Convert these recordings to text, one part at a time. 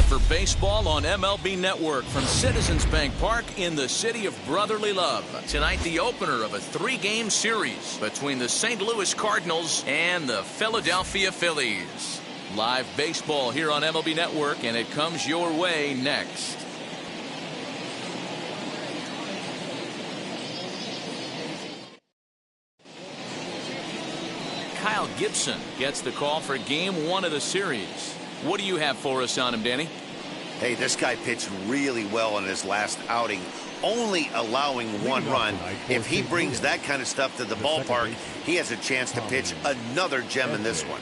for baseball on MLB Network from Citizens Bank Park in the city of brotherly love. Tonight, the opener of a 3-game series between the St. Louis Cardinals and the Philadelphia Phillies. Live baseball here on MLB Network, and it comes your way next. Kyle Gibson gets the call for game 1 of the series. What do you have for us on him, Danny? Hey, this guy pitched really well in his last outing, only allowing 1 run. If he brings that kind of stuff to the ballpark, he has a chance to pitch another gem in this one.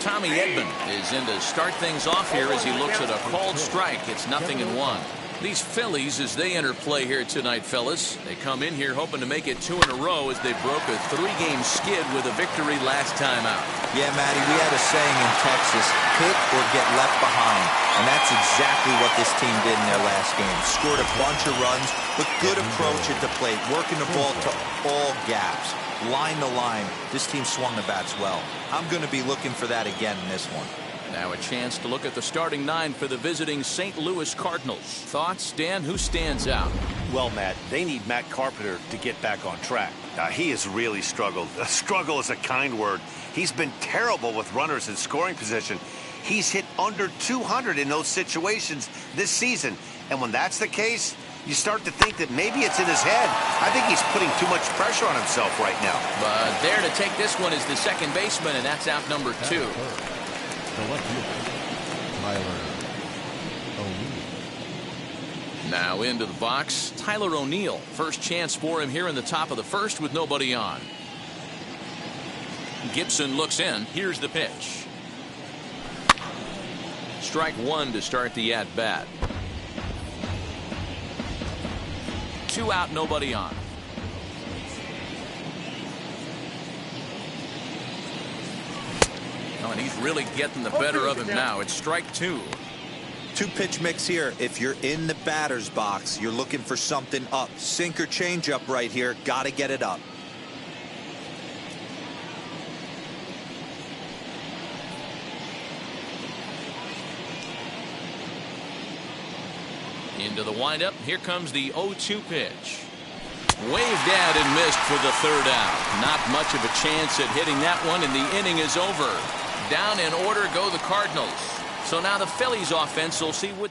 Tommy Edman is in to start things off here as he looks at a called strike. It's 0-1. These Phillies, as they enter play here tonight, fellas, they come in here hoping to make it 2 in a row as they broke a 3-game skid with a victory last time out. Yeah, Matty, we had a saying in Texas, hit or get left behind. And that's exactly what this team did in their last game. Scored a bunch of runs, but good approach at the plate, working the ball to all gaps. Line to line, this team swung the bats well. I'm going to be looking for that again in this one. Now a chance to look at the starting 9 for the visiting St. Louis Cardinals. Thoughts, Dan? Who stands out? Well, Matt, they need Matt Carpenter to get back on track. He has really struggled. Struggle is a kind word. He's been terrible with runners in scoring position. He's hit under 200 in those situations this season. And when that's the case, you start to think that maybe it's in his head. I think he's putting too much pressure on himself right now. But there to take this one is the second baseman, and that's out number 2. Now into the box, Tyler O'Neill. First chance for him here in the top of the first with nobody on. Gibson looks in. Here's the pitch. Strike 1 to start the at-bat. 2 out, nobody on. Oh, and he's really getting the better of him now. It's strike 2. 2-pitch mix here. If you're in the batter's box, you're looking for something up. Sinker changeup right here. Got to get it up. Into the windup. Here comes the 0-2 pitch. Waved out and missed for the 3rd out. Not much of a chance at hitting that one, and the inning is over. Down in order go the Cardinals. So now the Phillies offense will see what.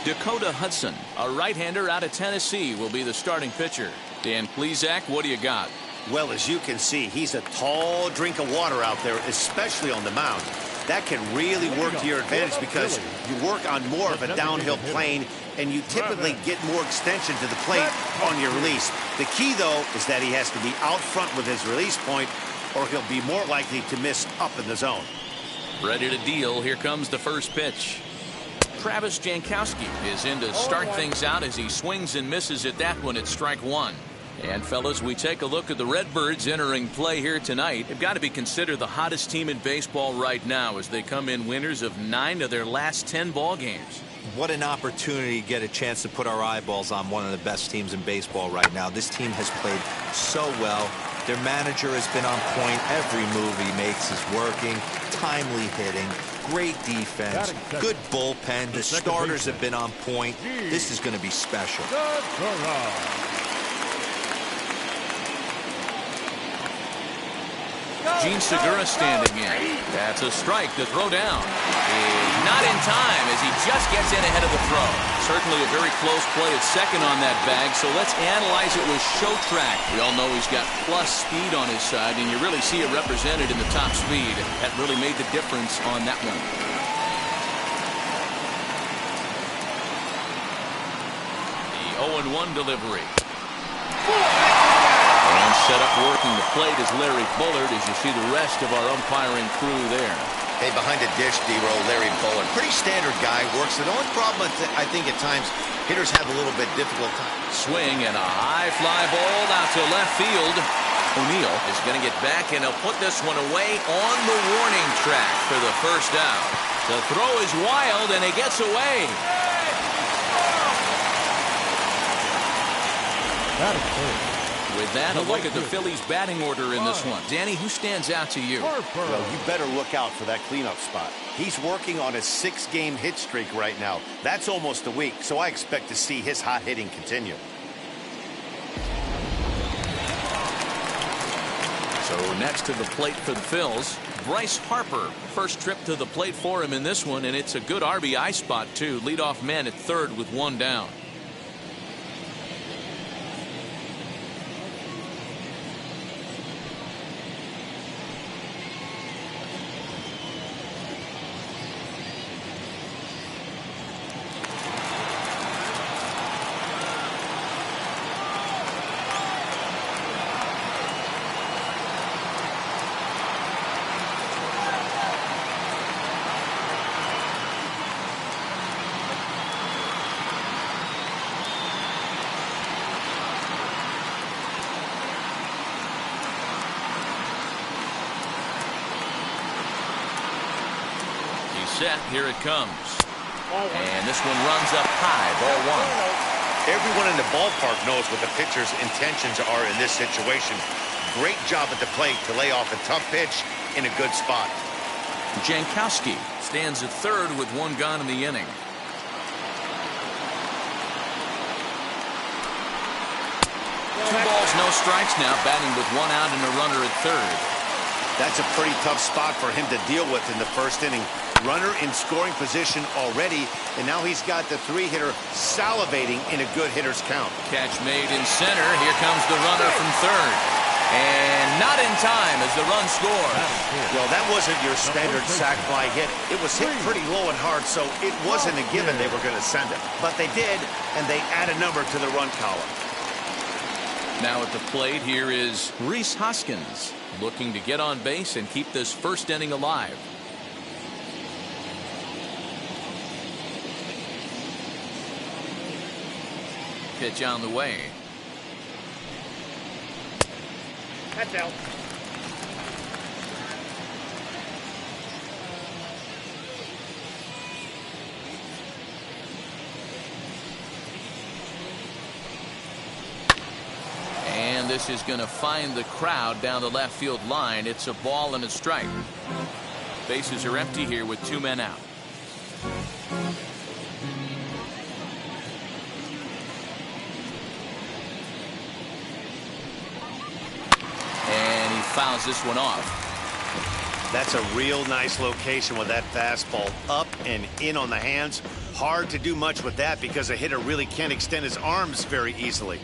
Dakota Hudson, a right-hander out of Tennessee, will be the starting pitcher. Dan Plesac, what do you got? Well, as you can see, he's a tall drink of water out there, especially on the mound. That can really work to your advantage because you work on more of a downhill plane and you typically get more extension to the plate on your release. The key, though, is that he has to be out front with his release point or he'll be more likely to miss up in the zone. Ready to deal. Here comes the first pitch. Travis Jankowski is in to start things out as he swings and misses at that one at strike 1. And fellas, we take a look at the Redbirds entering play here tonight. They've got to be considered the hottest team in baseball right now as they come in winners of 9 of their last 10 ball games. What an opportunity to get a chance to put our eyeballs on one of the best teams in baseball right now. This team has played so well. Their manager has been on point. Every move he makes is working. Timely hitting. Great defense. Good bullpen. The starters have been on point. This is going to be special. Gene Segura standing in. That's a strike. The throw down is not in time as he just gets in ahead of the throw. Certainly a very close play at second on that bag, so let's analyze it with show track. We all know he's got plus speed on his side, and you really see it represented in the top speed. That really made the difference on that one. The 0-1 delivery. And set up working the plate is Larry Bullard as you see the rest of our umpiring crew there. Hey, behind the dish, D-roll, Larry Bullard. Pretty standard guy, works. The only problem I think at times hitters have a little bit difficult time. Swing and a high fly ball out to left field. O'Neill is going to get back and he'll put this one away on the warning track for the first out. The throw is wild and it gets away. With that, a look at the Phillies batting order in this one. Danny, who stands out to you? Well, you better look out for that cleanup spot. He's working on a 6-game hit streak right now. That's almost a week, so I expect to see his hot hitting continue. So next to the plate for the Phils, Bryce Harper. First trip to the plate for him in this one, and it's a good RBI spot, too. Leadoff man at third with one down. Set, here it comes. And this one runs up high, ball one. Everyone in the ballpark knows what the pitcher's intentions are in this situation. Great job at the plate to lay off a tough pitch in a good spot. Jankowski stands at third with one gone in the inning. Two balls, no strikes now, batting with one out and a runner at third. That's a pretty tough spot for him to deal with in the first inning. Runner in scoring position already, and now he's got the 3-hitter salivating in a good hitter's count. Catch made in center. Here comes the runner from third. And not in time as the run scores. Well, that wasn't your standard sac fly hit. It was hit pretty low and hard, so it wasn't a given they were going to send it. But they did, and they add a number to the run column. Now at the plate, here is Rhys Hoskins, looking to get on base and keep this first inning alive. Pitch on the way. That's out. And this is going to find the crowd down the left field line. It's a ball and a strike. Bases are empty here with 2 men out. Fouls this one off. That's a real nice location with that fastball up and in on the hands. Hard to do much with that because a hitter really can't extend his arms very easily.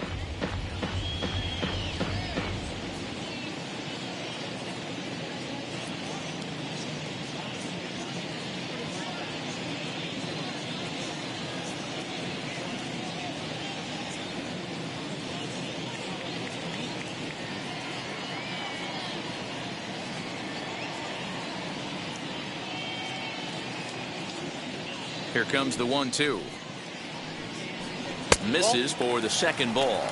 Here comes the 1-2. Misses for the second ball.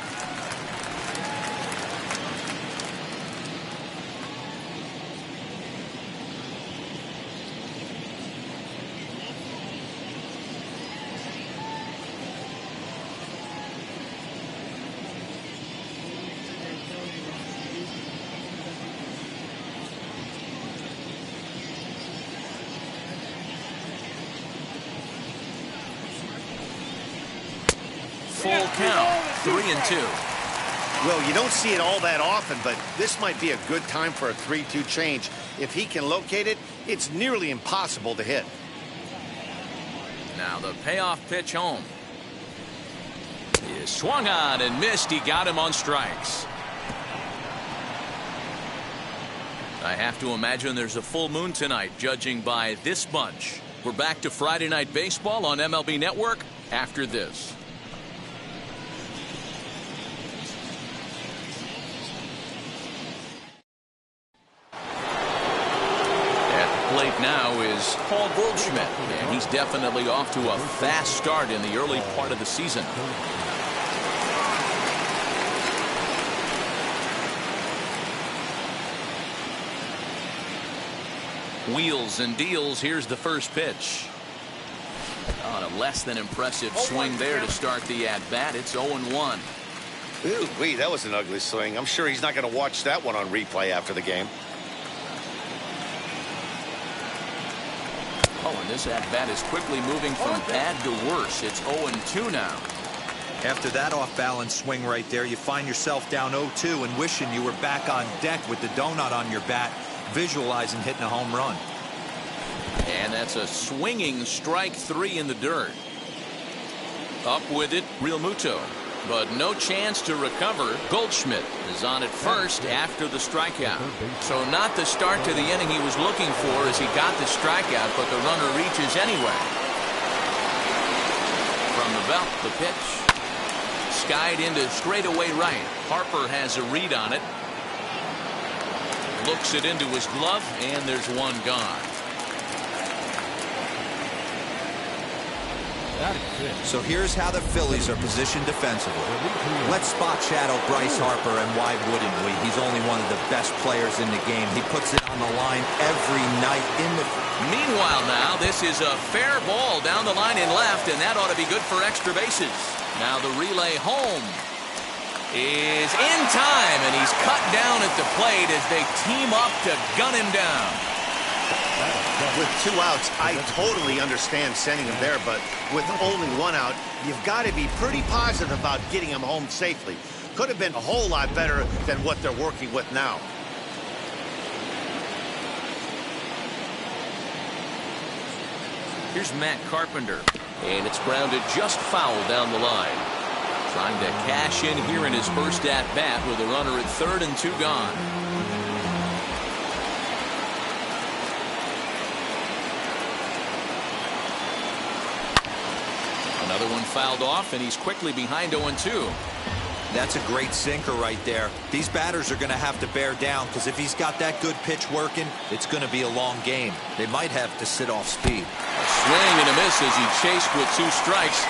Full count, 3-2. Well, you don't see it all that often, but this might be a good time for a 3-2 change. If he can locate it, it's nearly impossible to hit. Now the payoff pitch home. He is swung on and missed. He got him on strikes. I have to imagine there's a full moon tonight, judging by this bunch. We're back to Friday Night Baseball on MLB Network after this. Now is Paul Goldschmidt, and he's definitely off to a fast start in the early part of the season. Wheels and deals. Here's the first pitch. On a less than impressive swing there to start the at-bat. It's 0-1. Ooh, that was an ugly swing. I'm sure he's not going to watch that one on replay after the game. Oh, and this at-bat is quickly moving from bad to worse. It's 0-2 now. After that off-balance swing right there, you find yourself down 0-2 and wishing you were back on deck with the donut on your bat, visualizing hitting a home run. And that's a swinging strike 3 in the dirt. Up with it, Real Muto. But no chance to recover. Goldschmidt is on at first after the strikeout. So not the start to the inning he was looking for as he got the strikeout, but the runner reaches anyway. From the belt, the pitch. Skied into straightaway right. Harper has a read on it. Looks it into his glove, and there's one gone. So here's how the Phillies are positioned defensively. Let's spot shadow Bryce Harper, and why wouldn't we? He's only one of the best players in the game. He puts it on the line every night in the... Meanwhile now, this is a fair ball down the line in left, and that ought to be good for extra bases. Now the relay home is in time, and he's cut down at the plate as they team up to gun him down. With 2 outs, I totally understand sending him there, but with only 1 out, you've got to be pretty positive about getting him home safely. Could have been a whole lot better than what they're working with now. Here's Matt Carpenter, and it's grounded just foul down the line. Trying to cash in here in his first at-bat with a runner at third and 2 gone. Another one fouled off, and he's quickly behind 0-2. That's a great sinker right there. These batters are going to have to bear down, because if he's got that good pitch working, it's going to be a long game. They might have to sit off speed. A swing and a miss as he chased with 2 strikes.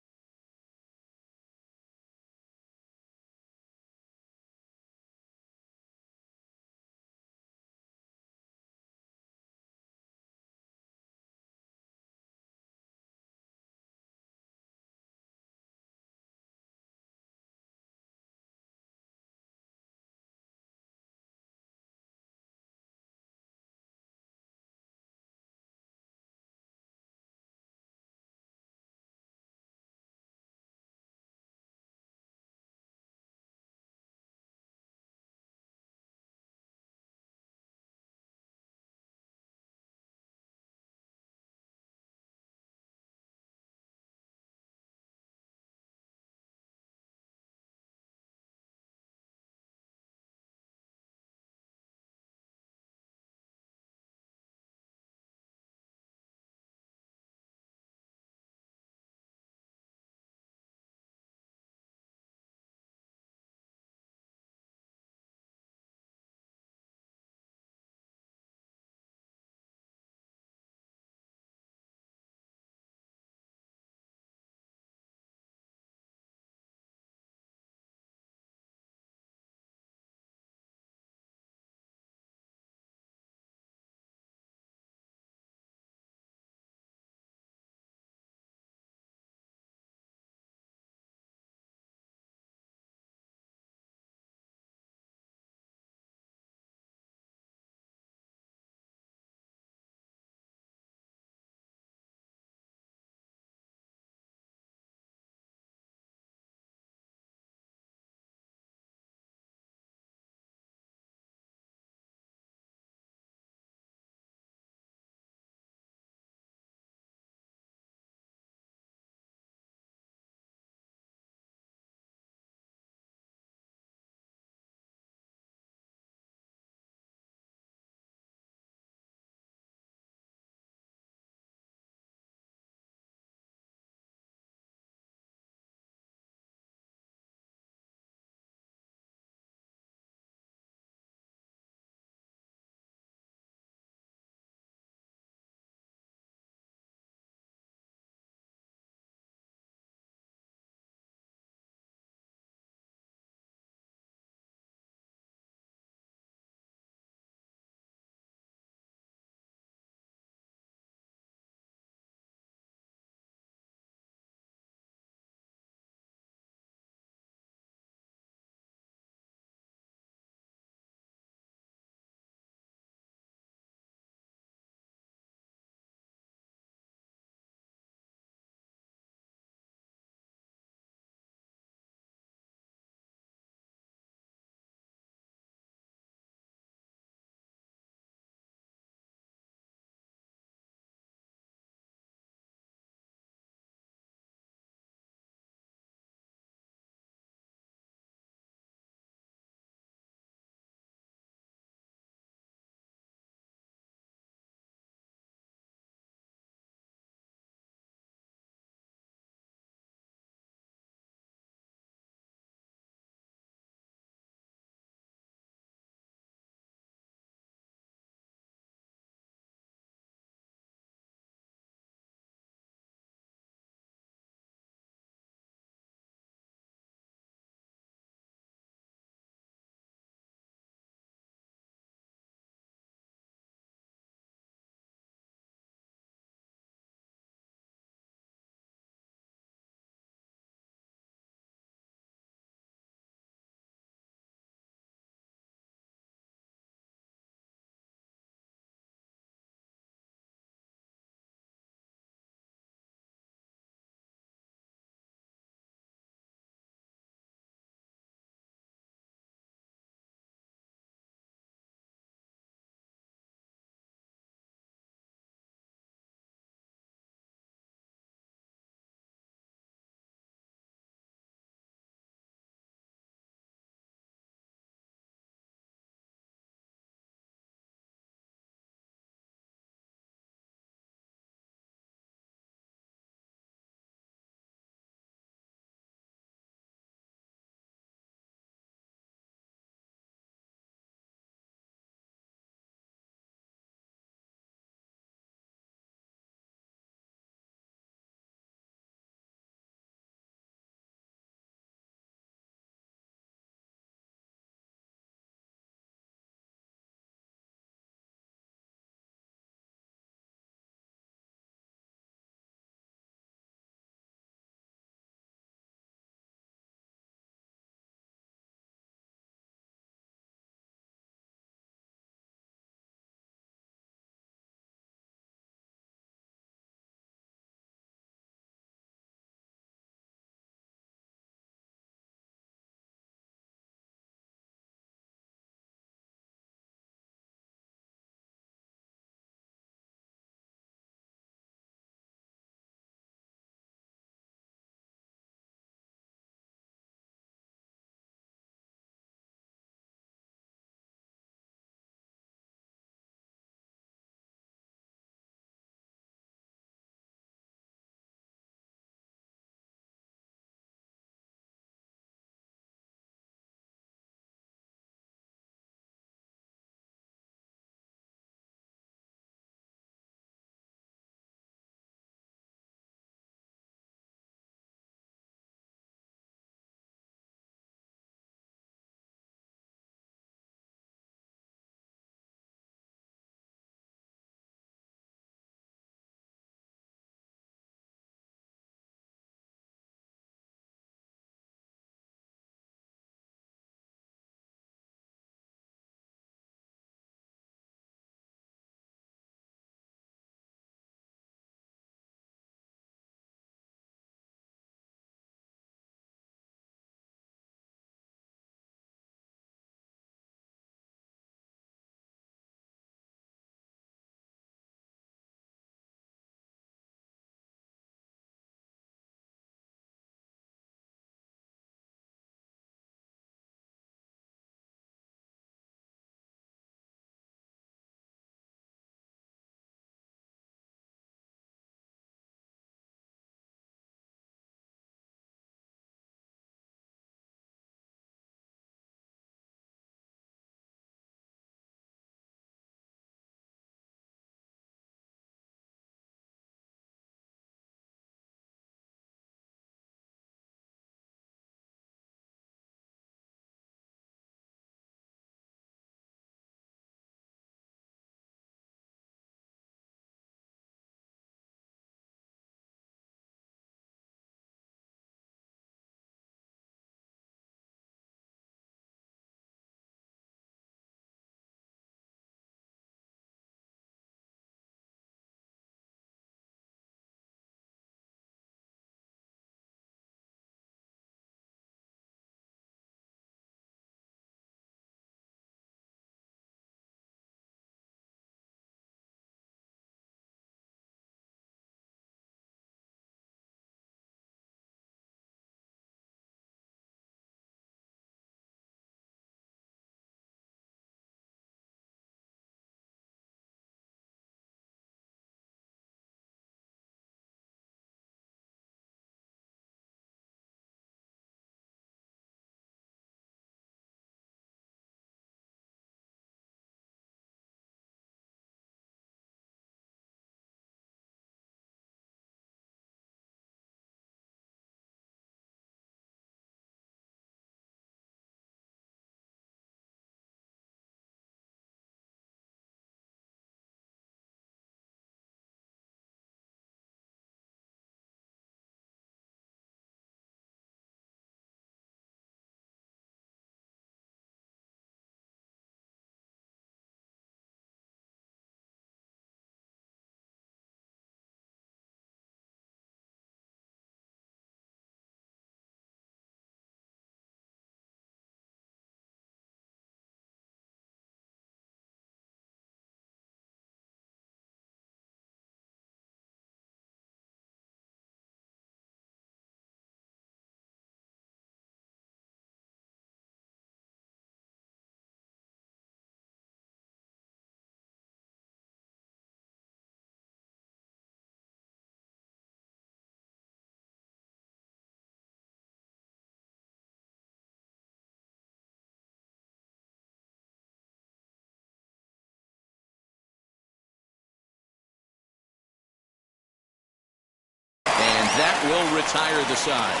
will retire the side.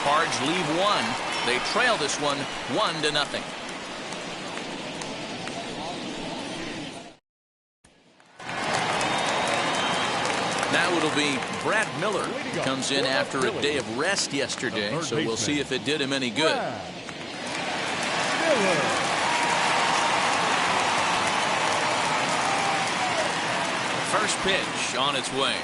Cards leave one. They trail this one 1-0. Now it'll be Brad Miller. Comes in after a day of rest yesterday, so we'll see if it did him any good. First pitch on its way.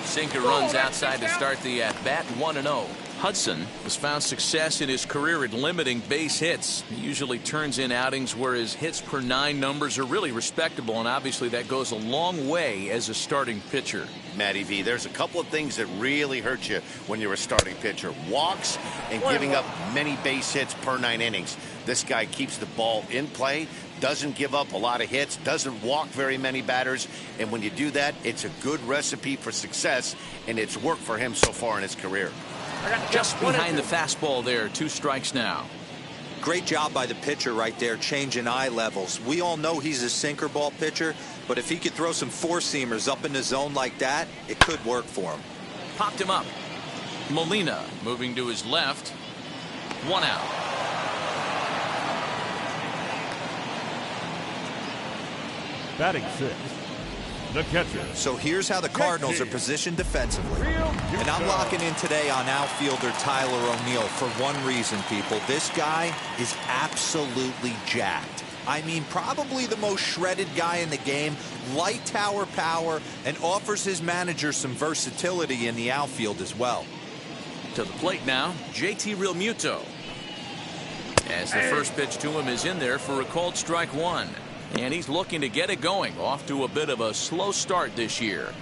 Sinker runs outside to start the at-bat, 1-0. Hudson has found success in his career at limiting base hits. He usually turns in outings where his hits per 9 numbers are really respectable, and obviously that goes a long way as a starting pitcher. Matty V, there's a couple of things that really hurt you when you're a starting pitcher. Walks and giving up many base hits per 9 innings. This guy keeps the ball in play, doesn't give up a lot of hits, doesn't walk very many batters, and when you do that, it's a good recipe for success, and it's worked for him so far in his career. Just behind the fastball there, 2 strikes now. Great job by the pitcher right there, changing eye levels. We all know he's a sinker ball pitcher, but if he could throw some 4-seamers up in the zone like that, it could work for him. Popped him up. Molina moving to his left. 1 out. Batting 6, the catcher. So here's how the Cardinals are positioned defensively. And I'm locking in today on outfielder Tyler O'Neill for one reason, people. This guy is absolutely jacked. I mean, probably the most shredded guy in the game, light tower power, and offers his manager some versatility in the outfield as well. To the plate now, JT Realmuto. As the first pitch to him is in there for a called strike 1. And he's looking to get it going. Off to a bit of a slow start this year.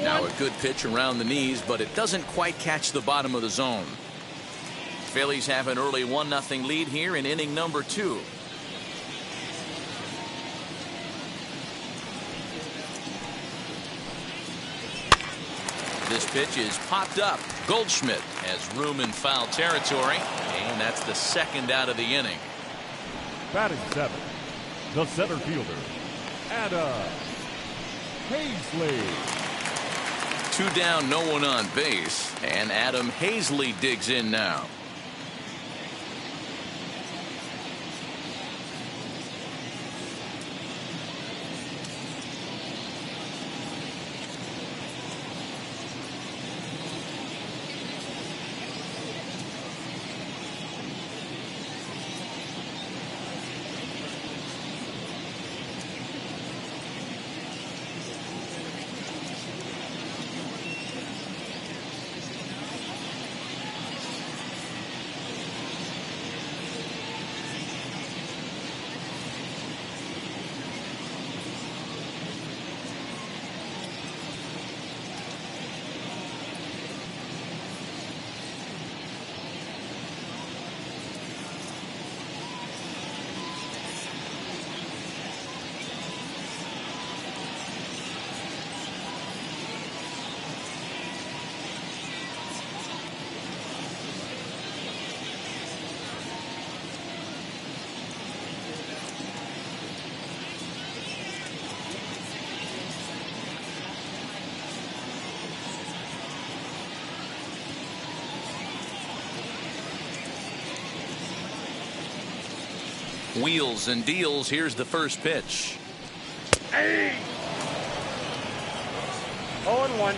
Now a good pitch around the knees, but it doesn't quite catch the bottom of the zone. Phillies have an early 1-0 lead here in inning number 2. This pitch is popped up. Goldschmidt has room in foul territory, and that's the 2nd out of the inning. Batting 7, the center fielder, Adam Hazley. 2 down, no one on base, and Adam Hazley digs in now. Wheels and deals. Here's the first pitch. 0-1.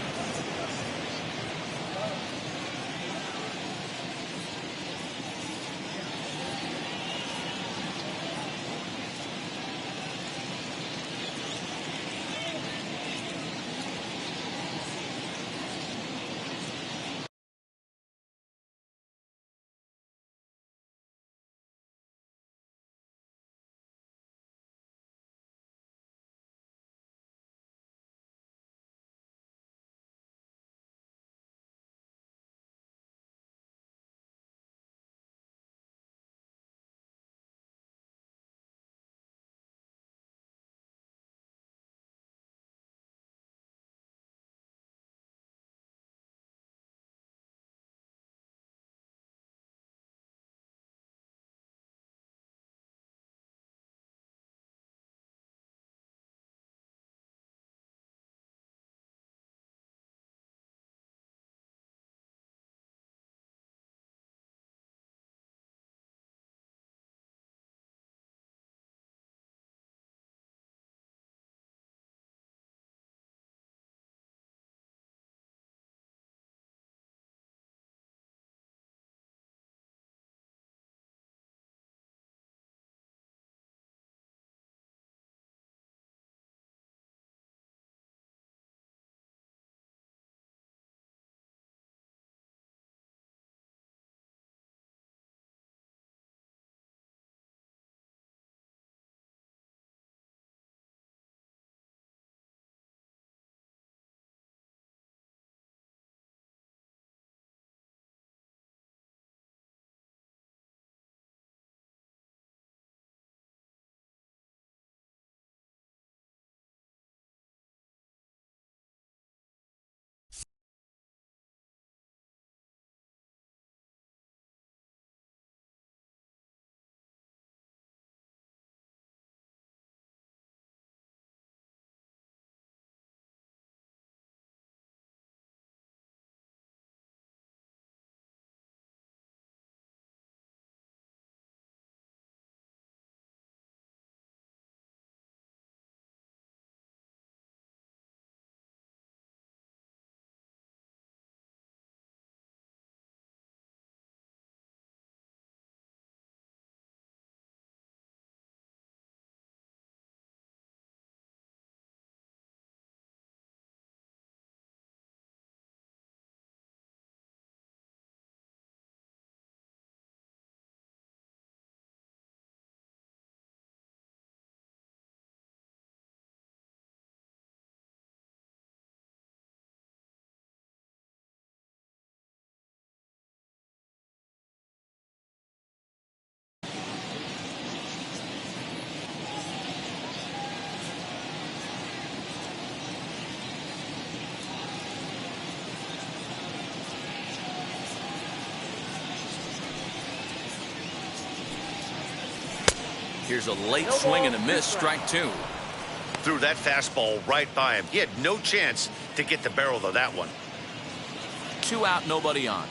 Here's a late swing and a miss, strike two. Threw that fastball right by him. He had no chance to get the barrel of that one. 2 out, nobody on.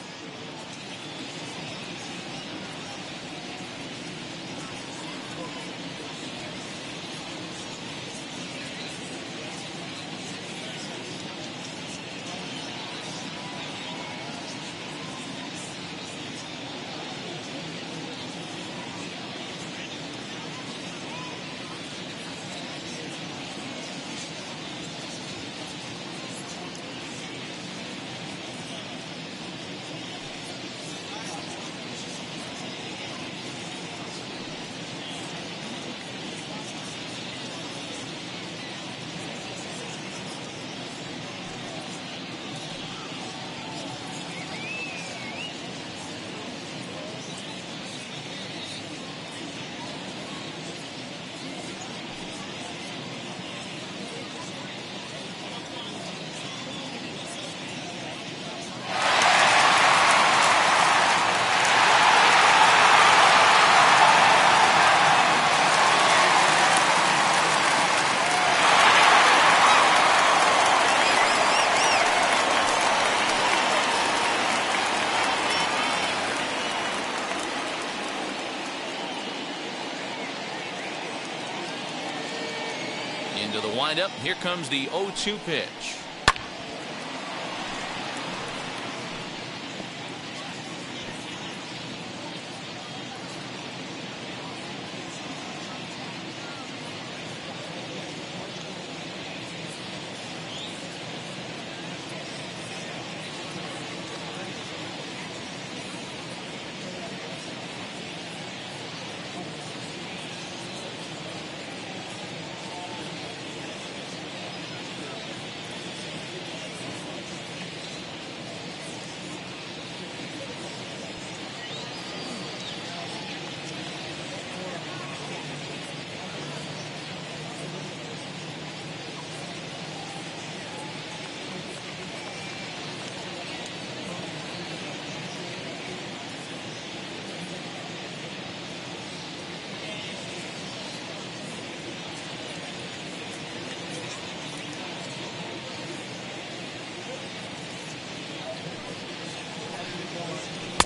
Into the windup. Here comes the 0-2 pitch.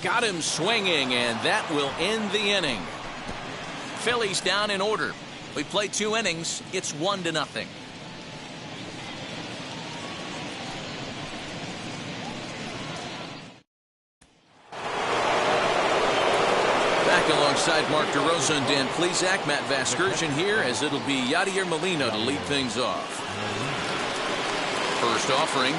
Got him swinging, and that will end the inning. Phillies down in order. We play 2 innings. It's 1-0. Back alongside Mark DeRosa and Dan Plesac, Matt Vasgersian here, as it'll be Yadier Molina to lead things off. First offering.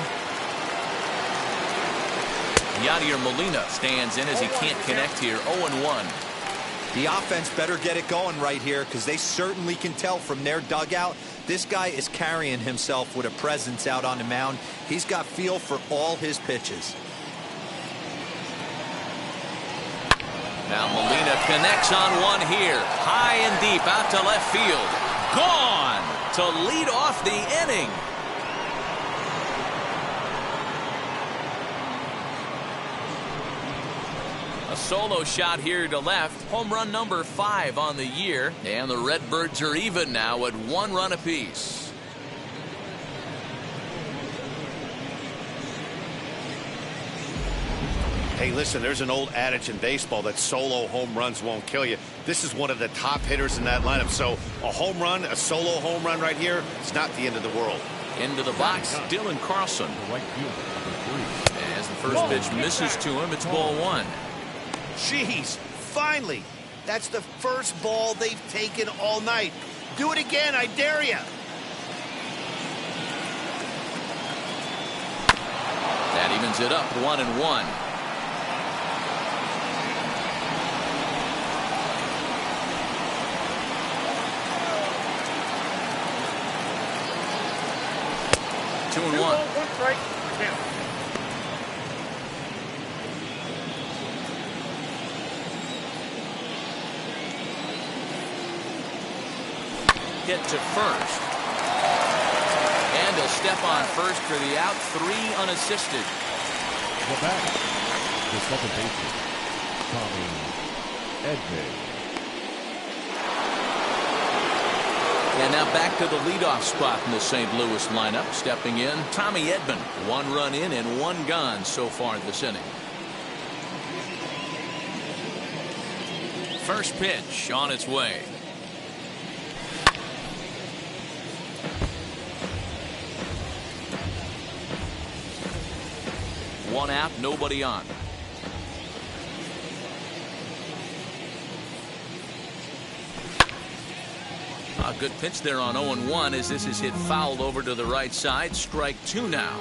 Yadier Molina stands in as he can't connect here. 0-1. The offense better get it going right here, because they certainly can tell from their dugout this guy is carrying himself with a presence out on the mound. He's got feel for all his pitches. Now Molina connects on one here. High and deep out to left field. Gone to lead off the inning. A solo shot here to left. Home run number 5 on the year. And the Redbirds are even now at 1 run apiece. Hey, listen, there's an old adage in baseball that solo home runs won't kill you. This is one of the top hitters in that lineup. So a home run, a solo home run right here, it's not the end of the world. Into the box, Dylan Carlson. As the first pitch misses to him, it's ball 1. Jeez, finally. That's the first ball they've taken all night. Do it again, I dare you. That evens it up, 1-1. Two and one. 1 strike. Count. Hit to first. And he'll step on first for the out. 3 unassisted. The batter, the second baseman, Tommy Edman. And now back to the leadoff spot in the St. Louis lineup. Stepping in, Tommy Edman. 1 run in and 1 gone so far this inning. First pitch on its way. One out, nobody on. A good pitch there on 0-1 as this is hit fouled over to the right side. Strike 2 now.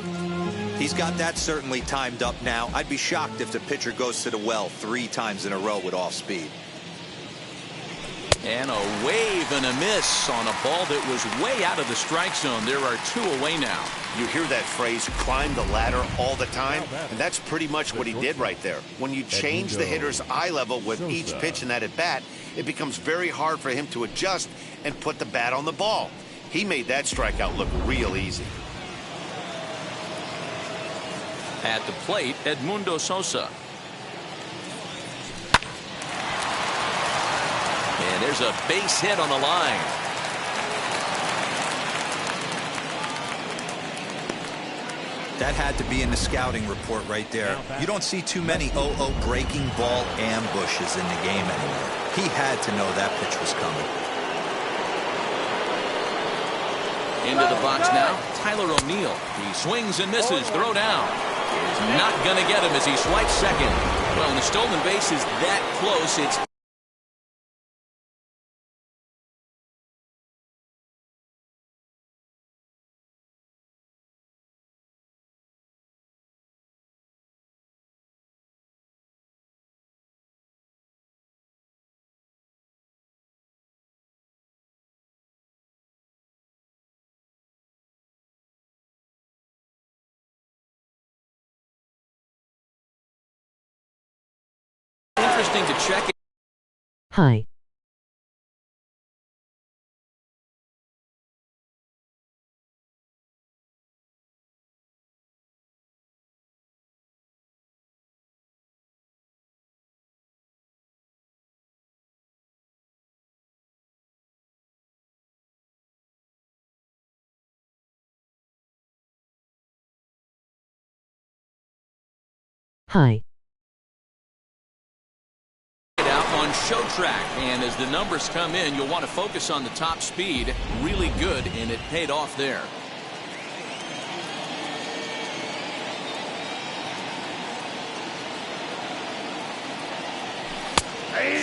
He's got that certainly timed up now. I'd be shocked if the pitcher goes to the well 3 times in a row with off speed. And a wave and a miss on a ball that was way out of the strike zone. There are 2 away now. You hear that phrase, climb the ladder, all the time, and that's pretty much what he did right there. When you change the hitter's eye level with each pitch in that at-bat, it becomes very hard for him to adjust and put the bat on the ball. He made that strikeout look real easy. At the plate, Edmundo Sosa. And there's a base hit on the line. That had to be in the scouting report right there. You don't see too many 0-0 breaking ball ambushes in the game anymore. He had to know that pitch was coming. Into the box now, Tyler O'Neill. He swings and misses. Throw down. Is not going to get him as he swipes second. Well, when the stolen base is that close, it's interesting to check. Hi. Hi. On show track, and as the numbers come in, you'll want to focus on the top speed. Really good, and it paid off there.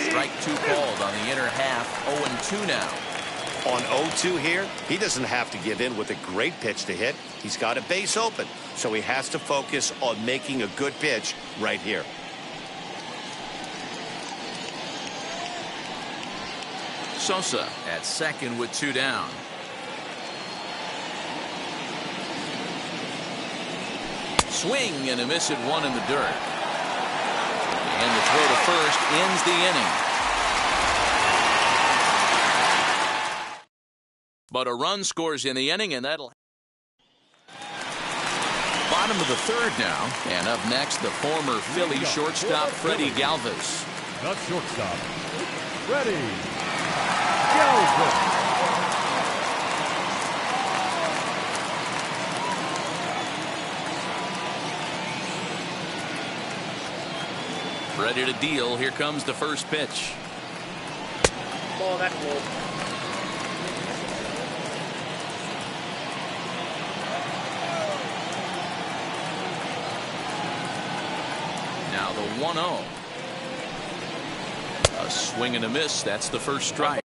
Strike 2 called on the inner half. 0-2 now. On 0-2 here, he doesn't have to give in with a great pitch to hit. He's got a base open, so he has to focus on making a good pitch right here. Sosa at second with 2 down. Swing and a miss at 1 in the dirt. And the throw to first ends the inning. But a run scores in the inning, and that'll bottom of the 3rd now. And up next, the former Philly shortstop Freddie Galvis. The shortstop, Freddie Galvis. Ready to deal. Here comes the first pitch. Ball, that's low. Now the 1-0. A swing and a miss. That's the first strike.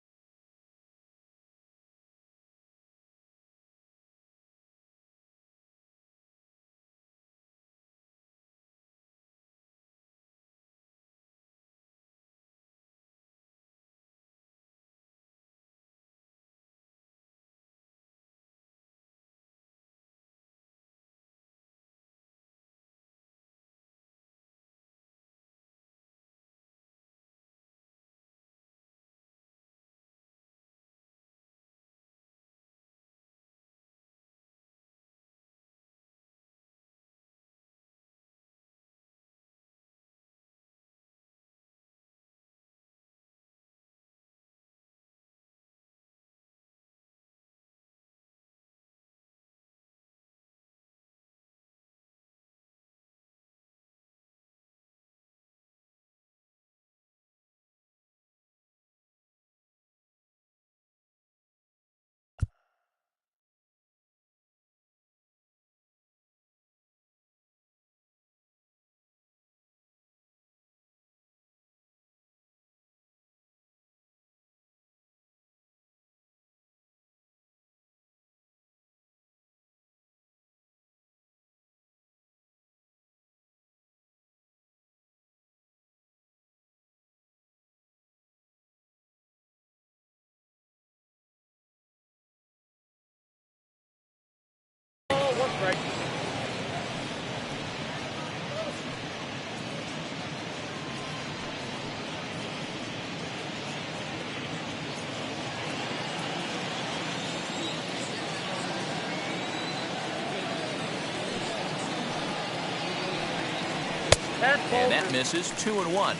And that misses. 2-1.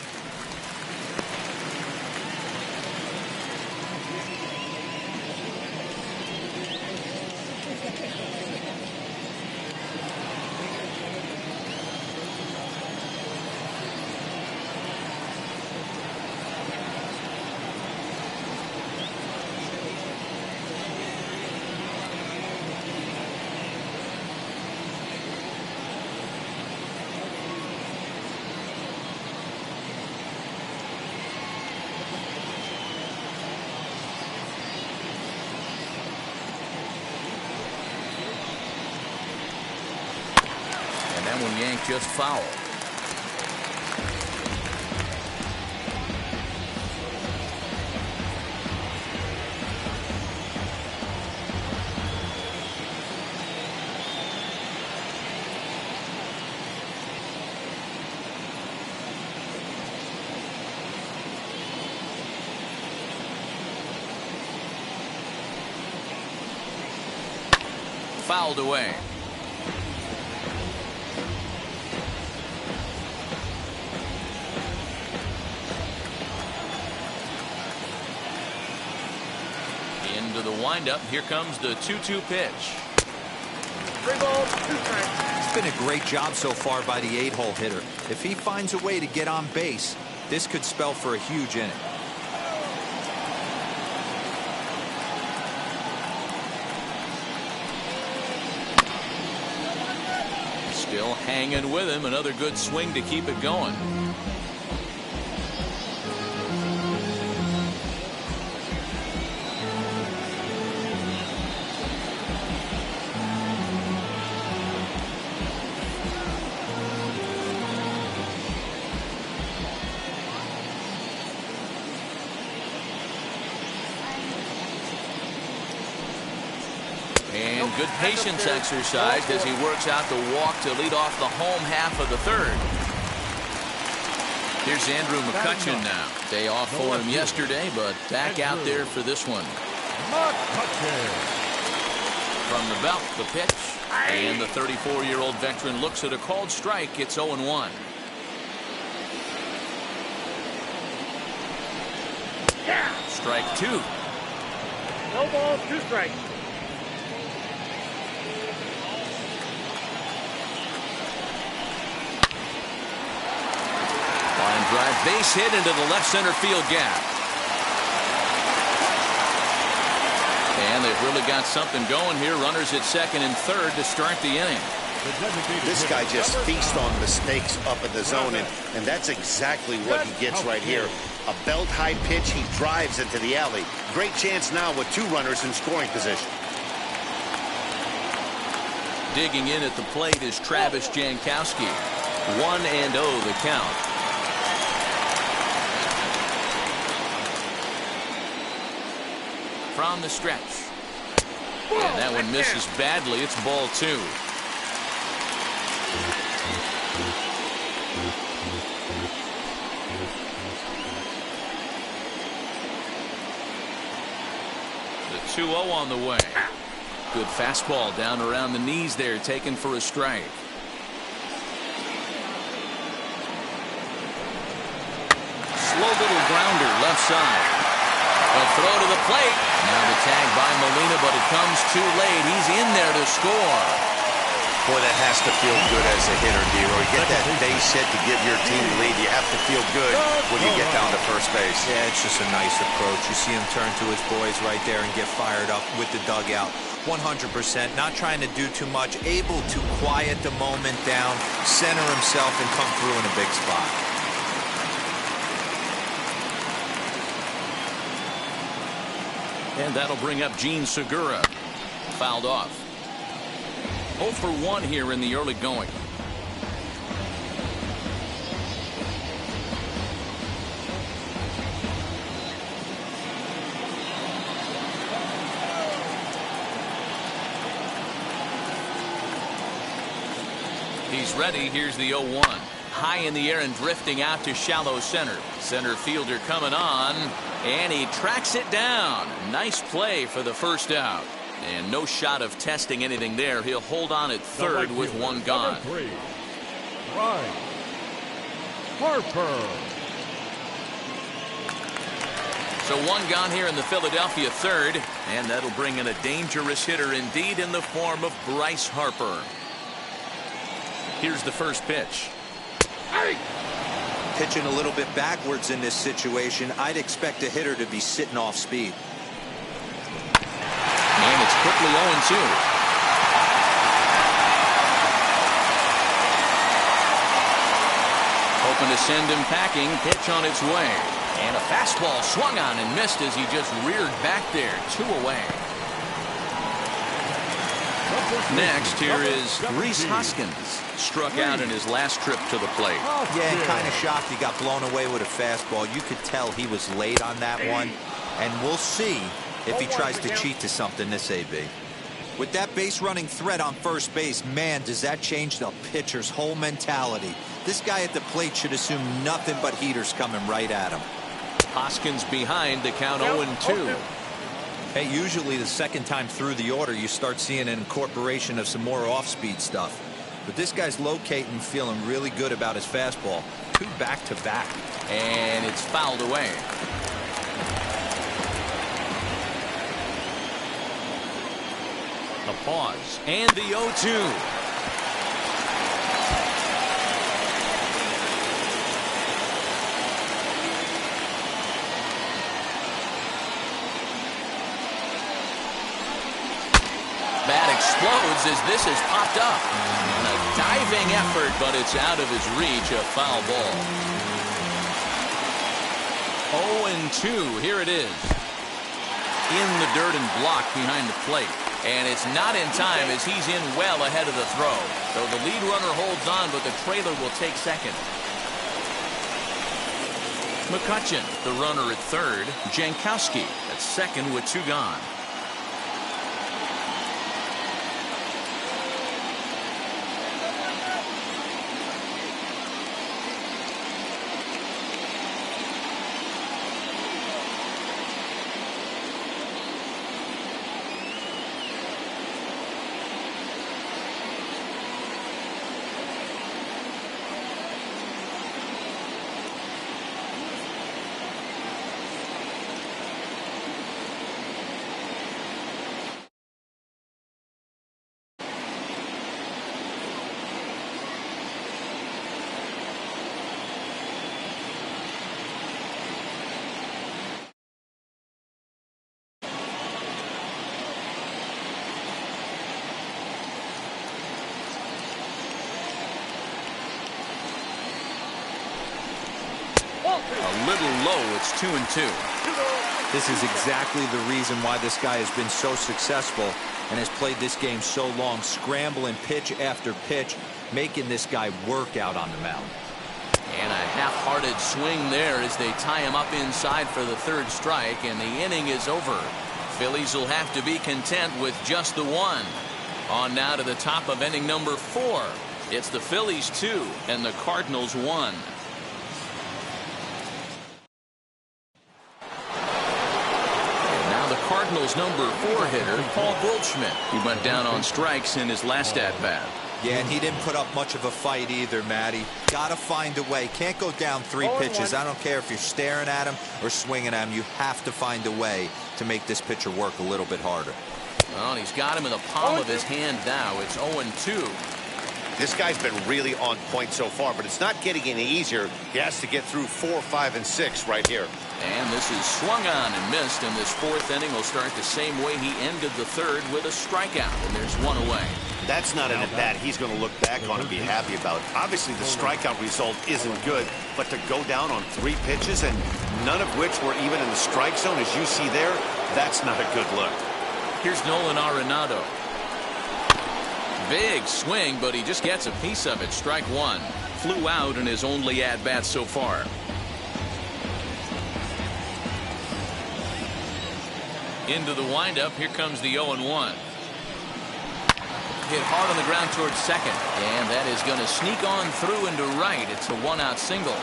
That one yanked just foul. Fouled away. Into the windup. Here comes the 2-2 pitch. 3 balls, 2 strikes. It's been a great job so far by the 8-hole hitter. If he finds a way to get on base, this could spell for a huge inning. Still hanging with him. Another good swing to keep it going. And good patience exercised as he works out the walk to lead off the home half of the third. Here's Andrew McCutchen now. Day off for him yesterday, but back out there for this one. From the belt, the pitch. And the 34-year-old veteran looks at a called strike. It's 0-1. Strike 2. No balls, 2 strikes. Line drive, base hit into the left center field gap. And they've really got something going here. Runners at second and third to start the inning. This guy just feasts on mistakes up in the zone, and that's exactly what he gets right here. A belt-high pitch, he drives into the alley. Great chance now with 2 runners in scoring position. Digging in at the plate is Travis Jankowski. 1-0 the count. From the stretch. And that one misses badly. It's ball 2. The 2-0 on the way. Good fastball down around the knees there, taken for a strike. Slow little grounder left side. A throw to the plate. Now the tag by Molina, but it comes too late. He's in there to score. Boy, that has to feel good as a hitter, D-Roy. Get that base hit to give your team the lead. You have to feel good when you get down to first base. Yeah, it's just a nice approach. You see him turn to his boys right there and get fired up with the dugout. 100%, not trying to do too much, able to quiet the moment down, center himself, and come through in a big spot. And that'll bring up Gene Segura. Fouled off. 0 for 1 here in the early going. He's ready. Here's the 0-1. High in the air and drifting out to shallow center. Center fielder coming on, and he tracks it down. Nice play for the first out. And no shot of testing anything there. He'll hold on at third with 1 gone. Number 3, Ryan. Harper. So one gone here in the Philadelphia third, and that'll bring in a dangerous hitter indeed in the form of Bryce Harper. Here's the first pitch. Pitching a little bit backwards in this situation, I'd expect a hitter to be sitting off speed. And it's quickly 0-2. Hoping to send him packing. Pitch on its way. And a fastball swung on and missed as he just reared back there. 2 away. Next, here is Rhys Hoskins. Struck out in his last trip to the plate. Yeah, kind of shocked he got blown away with a fastball. You could tell he was late on that one. And we'll see if he tries to cheat to something this AB. With that base running threat on first base, man, does that change the pitcher's whole mentality. This guy at the plate should assume nothing but heaters coming right at him. Hoskins behind, the count 0-2. Hey, usually the second time through the order, you start seeing an incorporation of some more off-speed stuff. But this guy's locating, feeling really good about his fastball. 2 back-to-back. And it's fouled away. The pause and the 0-2. Bat explodes as this has popped up. And a diving effort, but it's out of his reach. A foul ball. 0-2. Here it is. In the dirt and blocked behind the plate. And it's not in time as he's in well ahead of the throw. So the lead runner holds on, but the trailer will take second. McCutchen, the runner at third. Jankowski at second with 2 gone. A little low. It's 2-2. This is exactly the reason why this guy has been so successful and has played this game so long, scrambling pitch after pitch, making this guy work out on the mound. And a half-hearted swing there as they tie him up inside for the third strike, and the inning is over. Phillies will have to be content with just the one. On now to the top of inning number 4. It's the Phillies 2 and the Cardinals 1. Cardinals number 4 hitter, Paul Goldschmidt. He went down on strikes in his last at-bat. Yeah, and he didn't put up much of a fight either, Matty. Gotta find a way. Can't go down 3 pitches. I don't care if you're staring at him or swinging at him. You have to find a way to make this pitcher work a little bit harder. Well, and he's got him in the palm of his hand now. It's 0-2. This guy's been really on point so far, but it's not getting any easier. He has to get through 4, 5, and 6 right here. And this is swung on and missed, and this 4th inning will start the same way he ended the 3rd with a strikeout, and there's 1 away. That's not an at-bat he's going to look back on and be happy about. Obviously, the strikeout result isn't good, but to go down on 3 pitches, and none of which were even in the strike zone, as you see there, that's not a good look. Here's Nolan Arenado. Big swing, but he just gets a piece of it. Strike 1. Flew out in his only at-bat so far. Into the windup. Here comes the 0-1. Hit hard on the ground towards second, and that is going to sneak on through into right. It's a 1-out single.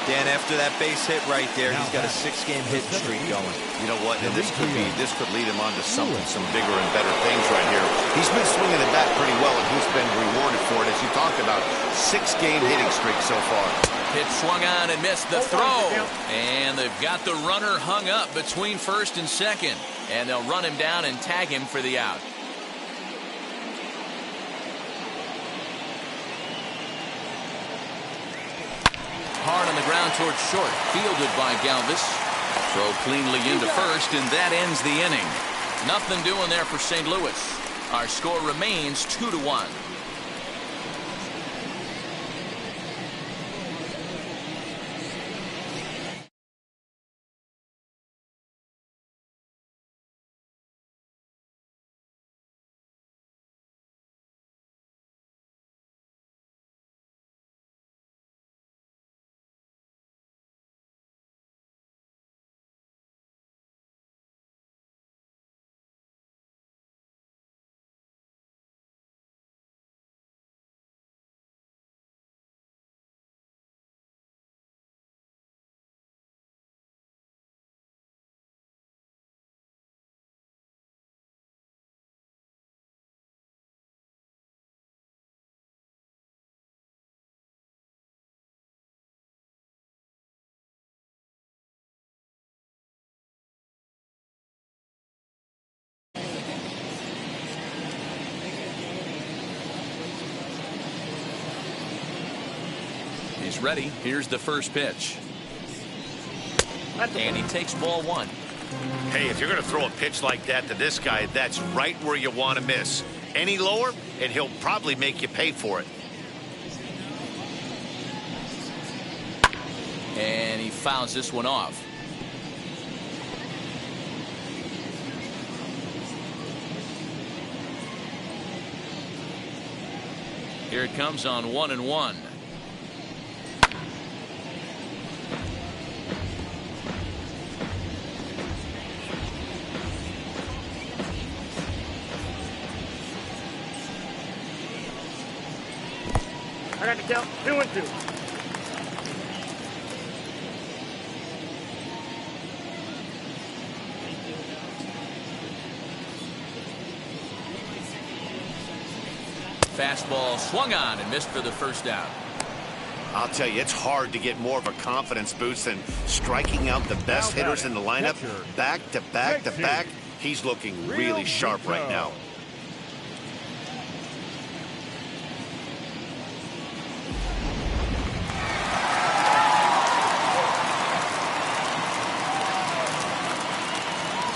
Dan, after that base hit right there, he's got a 6-game hit streak going. You know what? And this could lead him on to some bigger and better things right here. He's been swinging the bat pretty well, and he's been rewarded for it, as you talked about. 6-game hitting streak so far. Pitch swung on and missed the throw. And they've got the runner hung up between first and second. And they'll run him down and tag him for the out. Hard on the ground towards short. Fielded by Galvis. Throw cleanly into first, and that ends the inning. Nothing doing there for St. Louis. Our score remains 2-1. He's ready. Here's the first pitch. And he takes ball 1. Hey, if you're going to throw a pitch like that to this guy, that's right where you want to miss. Any lower, and he'll probably make you pay for it. And he fouls this one off. Here it comes on 1-1. I got the count. 2-2. Fastball swung on and missed for the first out. I'll tell you, it's hard to get more of a confidence boost than striking out the best hitters in the lineup back to back to back. He's looking really sharp right now.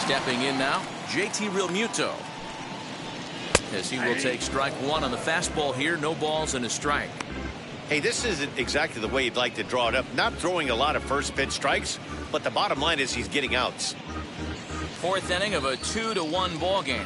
Stepping in now, JT Realmuto. As he will take strike 1 on the fastball here. No balls and a strike. Hey, this isn't exactly the way you'd like to draw it up. Not throwing a lot of first pitch strikes, but the bottom line is he's getting outs. 4th inning of a 2-1 ball game.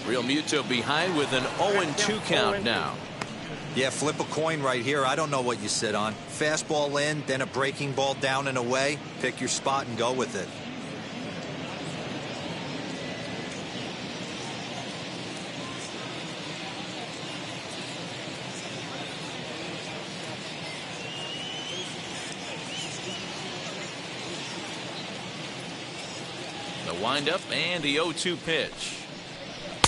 Realmuto behind with an 0-2 count now. Yeah, flip a coin right here. I don't know what you sit on. Fastball in, then a breaking ball down and away. Pick your spot and go with it. The windup and the 0-2 pitch.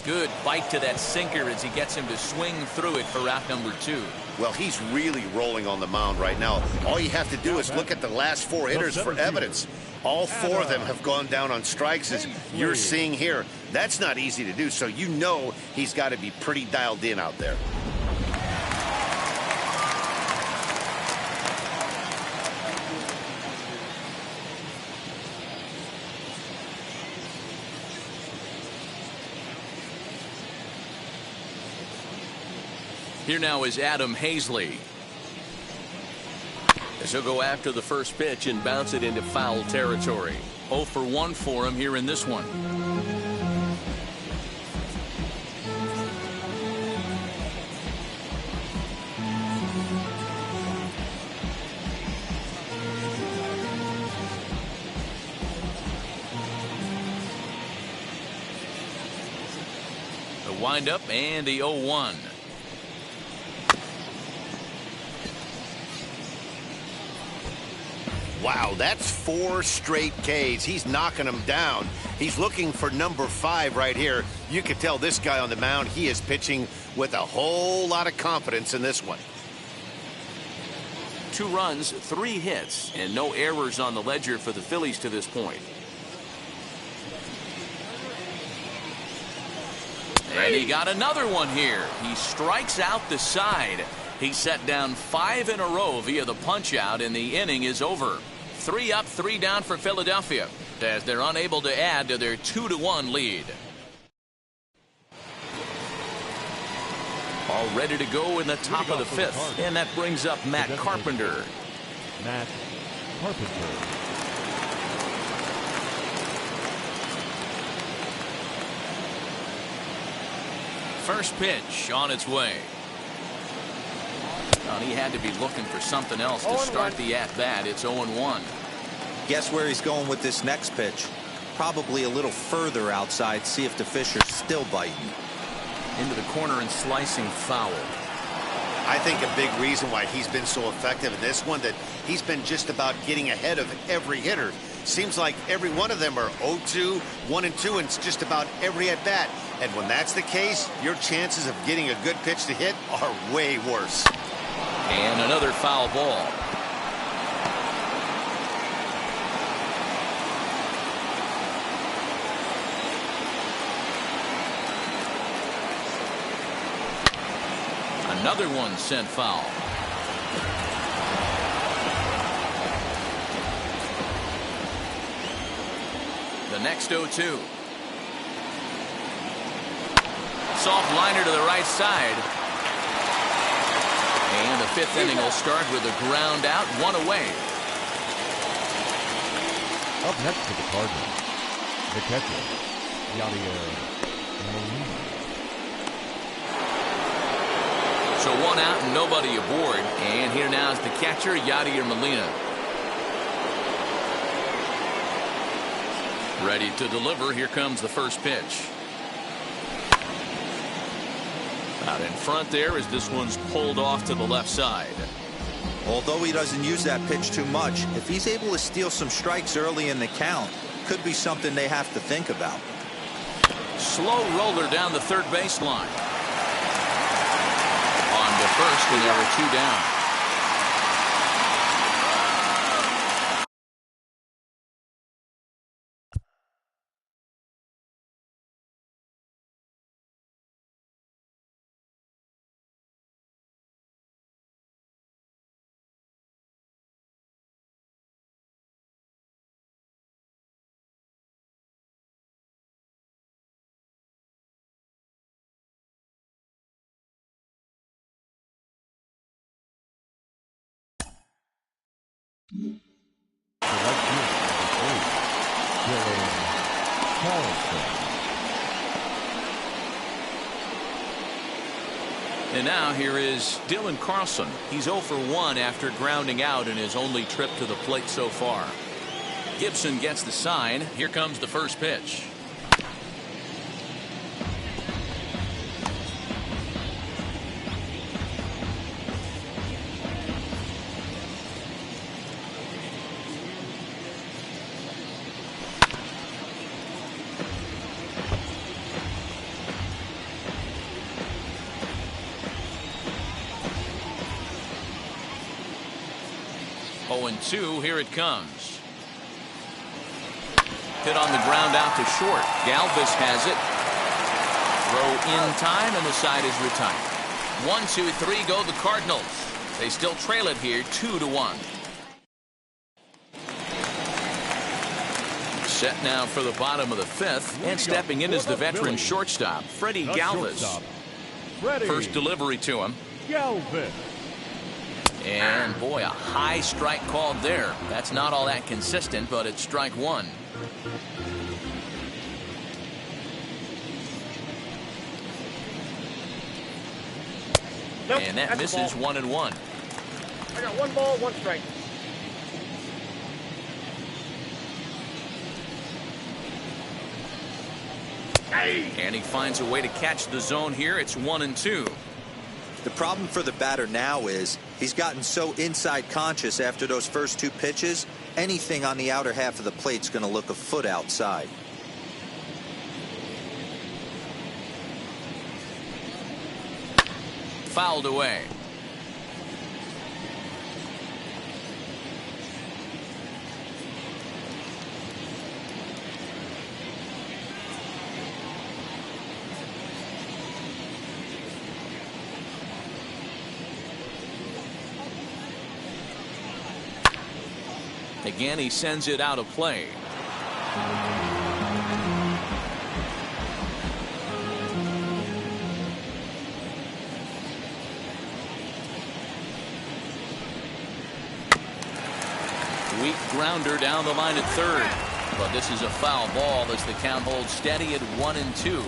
Good bite to that sinker as he gets him to swing through it for out number 2. Well, he's really rolling on the mound right now. All you have to do is look at the last 4 hitters for evidence. All 4 of them have gone down on strikes, as you're seeing here. That's not easy to do, so you know he's got to be pretty dialed in out there. Here now is Adam Hazley. As he'll go after the first pitch and bounce it into foul territory. 0 for 1 for him here in this one. windup and the 0-1. Wow, that's 4 straight Ks. He's knocking them down. He's looking for number 5 right here. You can tell this guy on the mound, he is pitching with a whole lot of confidence in this one. 2 runs, 3 hits, and no errors on the ledger for the Phillies to this point. And he got another one here. He strikes out the side. He set down 5 in a row via the punch out, and the inning is over. 3 up, 3 down for Philadelphia as they're unable to add to their 2-1 lead. All ready to go in the top of the 5th, and that brings up Matt Carpenter. Matt Carpenter. First pitch on its way. Well, he had to be looking for something else to start the at-bat. It's 0-1. Guess where he's going with this next pitch? Probably a little further outside. See if the fish are still biting. Into the corner and slicing foul. I think a big reason why he's been so effective in this one, that he's been just about getting ahead of every hitter. Seems like every one of them are 0-2, 1-2, and it's just about every at-bat. And when that's the case, your chances of getting a good pitch to hit are way worse. And another foul ball. Another one sent foul. The next 0-2. Soft liner to the right side. And the 5th inning will start with a ground out, 1 away. Up next for the Cardinals, the catcher, Yadier Molina. So 1 out and nobody aboard. And here now is the catcher, Yadier Molina. Ready to deliver. Here comes the first pitch. Out in front there as this one's pulled off to the left side. Although he doesn't use that pitch too much, if he's able to steal some strikes early in the count, could be something they have to think about. Slow roller down the third baseline. On to first, and there are 2 down. And now here is Dylan Carlson. He's 0 for 1 after grounding out in his only trip to the plate so far. Gibson gets the sign. Here comes the first pitch. And 2, here it comes. Hit on the ground out to short. Galvis has it. Throw in time, and the side is retired. 1, 2, 3 go the Cardinals. They still trail it here 2-1. Set now for the bottom of the 5th, and stepping in is the veteran shortstop, Freddie Galvis. First delivery to him. Galvis. And boy, a high strike called there. That's not all that consistent, but it's strike 1. Nope, and that misses 1-1. I got 1 ball, 1 strike. And he finds a way to catch the zone here. It's 1-2. The problem for the batter now is he's gotten so inside conscious after those first 2 pitches. Anything on the outer half of the plate's going to look a foot outside. Fouled away. Again, he sends it out of play. Weak grounder down the line at third. But this is a foul ball as the count holds steady at 1-2.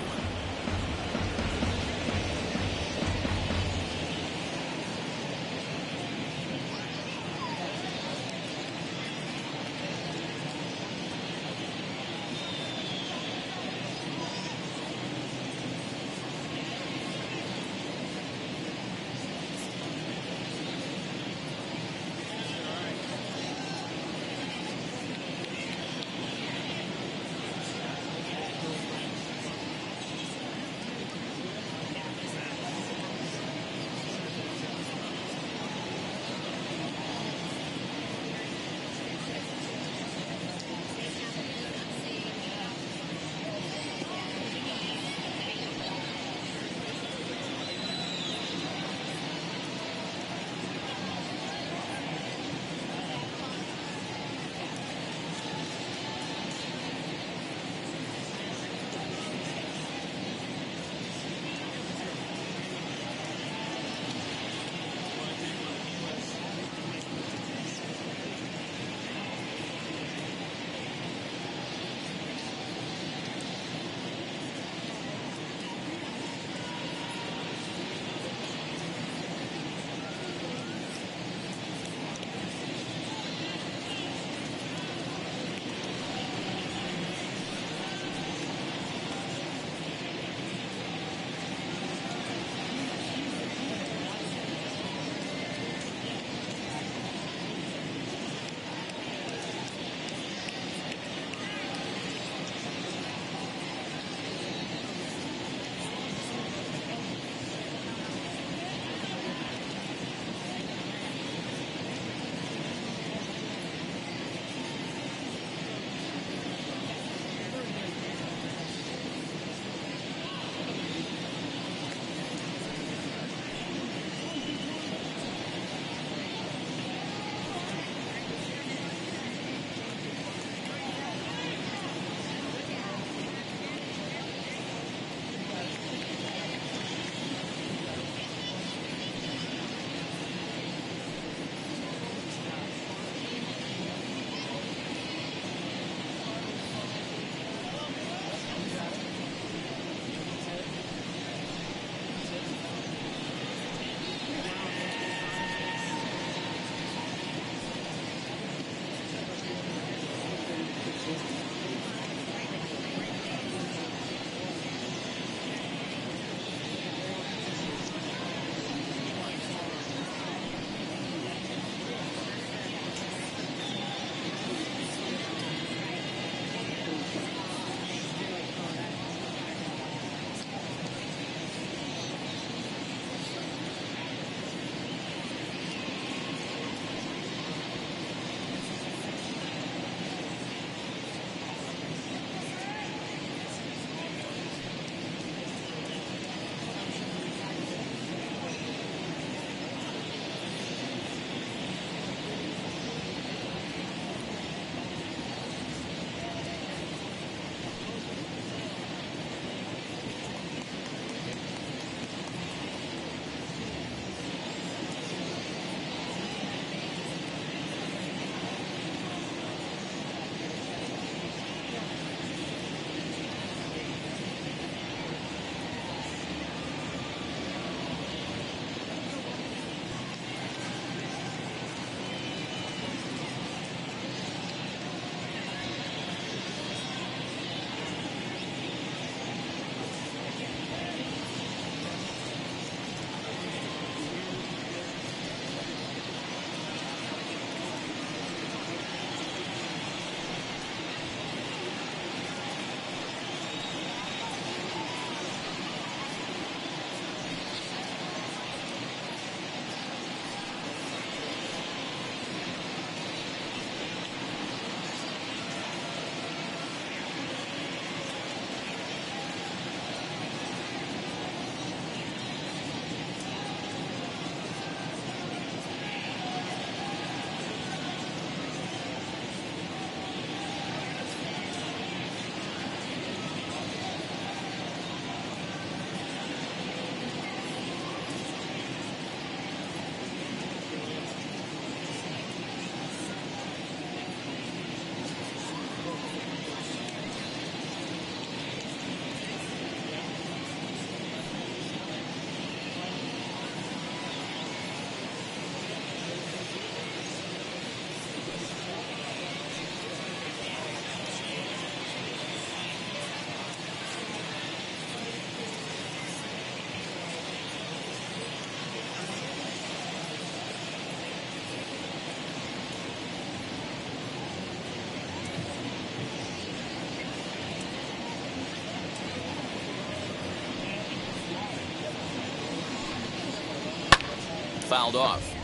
fouled off.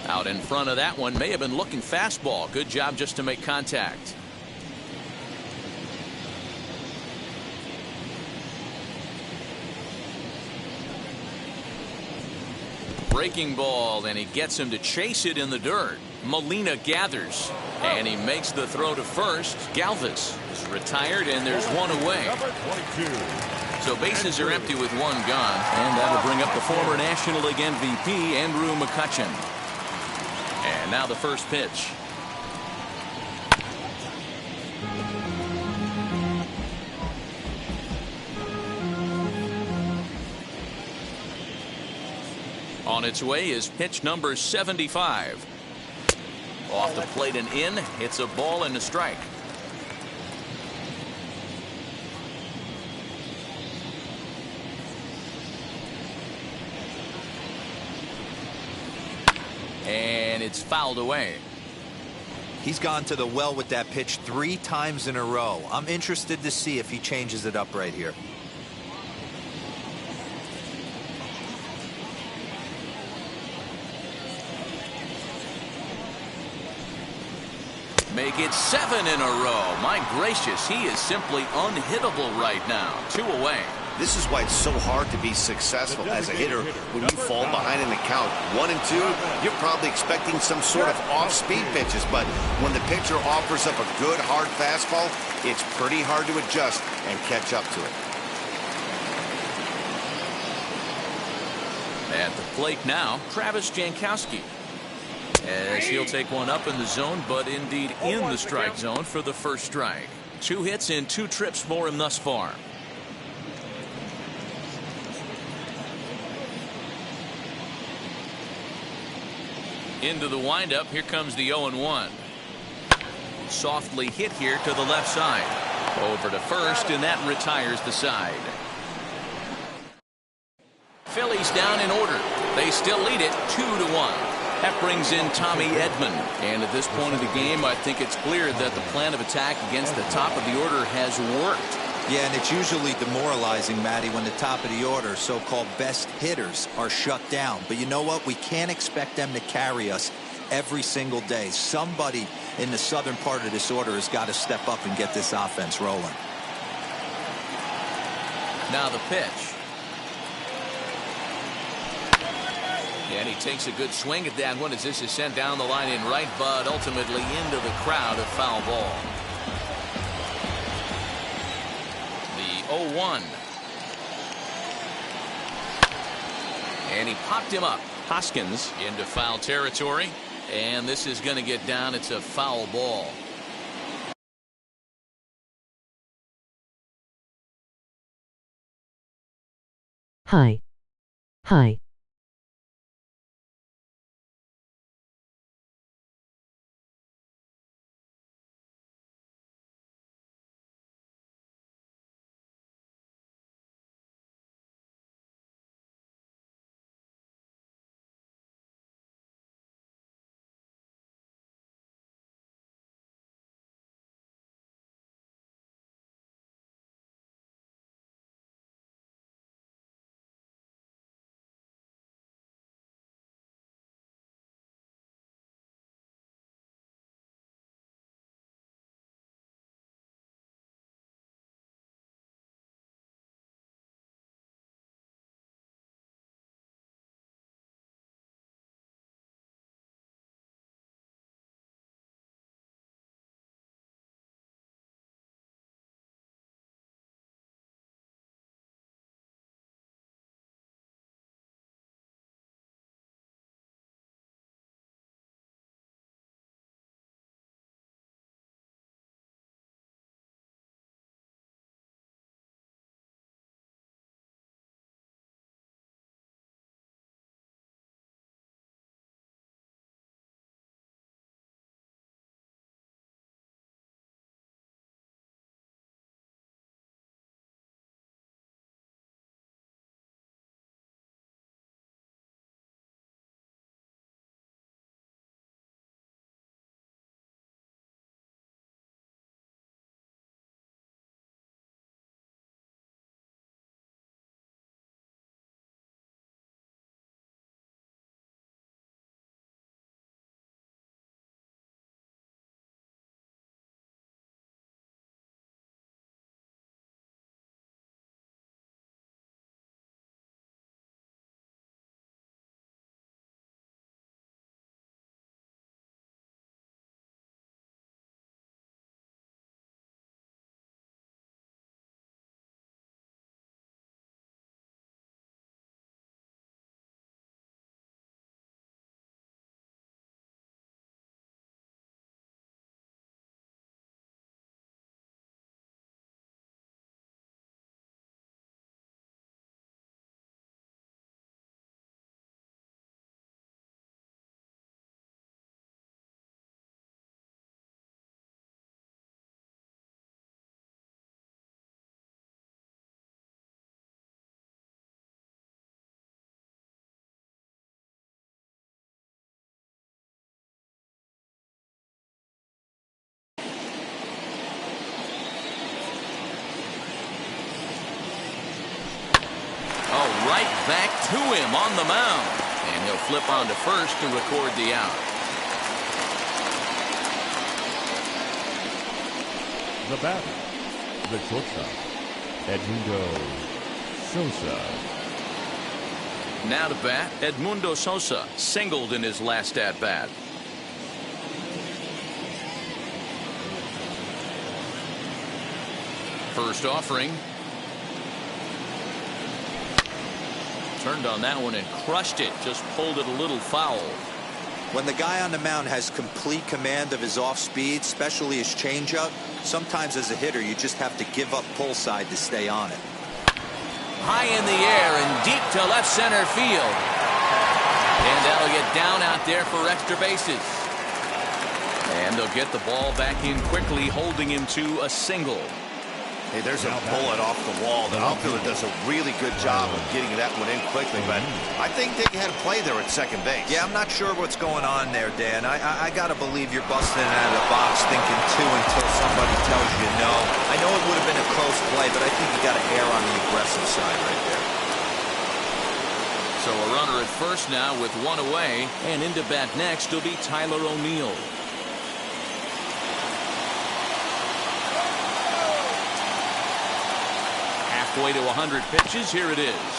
Out in front of that one, may have been looking fastball. Good job just to make contact. Breaking ball, and he gets him to chase it in the dirt. Molina gathers, and he makes the throw to first. Galvis is retired, and there's one away. So bases are empty with one gone, and that'll bring up the former National League MVP, Andrew McCutchen. And now the first pitch. On its way is pitch number 75. Off the plate and in. It's a ball and a strike. And it's fouled away. He's gone to the well with that pitch 3 times in a row. I'm interested to see if he changes it up right here. Make it 7 in a row. My gracious, he is simply unhittable right now. 2 away. This is why it's so hard to be successful as a hitter when you fall behind in the count. 1 and 2, you're probably expecting some sort of off-speed pitches, but when the pitcher offers up a good hard fastball, it's pretty hard to adjust and catch up to it. At the plate now, Travis Jankowski. As he'll take one up in the zone, but indeed in the strike zone for the first strike. 2 hits in 2 trips for him thus far. Into the windup. Here comes the 0-1. Softly hit here to the left side. Over to first, and that retires the side. Phillies down in order. They still lead it 2-1. That brings in Tommy Edman. And at this point of the game, I think it's clear that the plan of attack against the top of the order has worked. Yeah, and it's usually demoralizing, Matty, when the top of the order, so-called best hitters, are shut down. But you know what? We can't expect them to carry us every single day. Somebody in the southern part of this order has got to step up and get this offense rolling. Now the pitch. And he takes a good swing at that one as this is sent down the line in right, but ultimately into the crowd, a foul ball. The 0-1. And he popped him up. Hoskins into foul territory. And this is going to get down. It's a foul ball. Hi. Hi. right back to him on the mound. And he'll flip on to first to record the out. The batter, the shortstop, Edmundo Sosa. Now to bat, Edmundo Sosa singled in his last at bat. First offering. Turned on that one and crushed it. Just pulled it a little foul. When the guy on the mound has complete command of his off speed, especially his changeup, sometimes as a hitter you just have to give up pull side to stay on it. High in the air and deep to left center field. And that'll get down out there for extra bases. And they'll get the ball back in quickly, holding him to a single. Hey, there's a bullet off the wall. The outfielder does a really good job of getting that one in quickly, but I think they had a play there at second base. Yeah, I'm not sure what's going on there, Dan. I got to believe you're busting it out of the box thinking two until somebody tells you no. I know it would have been a close play, but I think you got to err on the aggressive side right there. So a runner at first now with one away, and into bat next will be Tyler O'Neill. Halfway to 100 pitches. Here it is.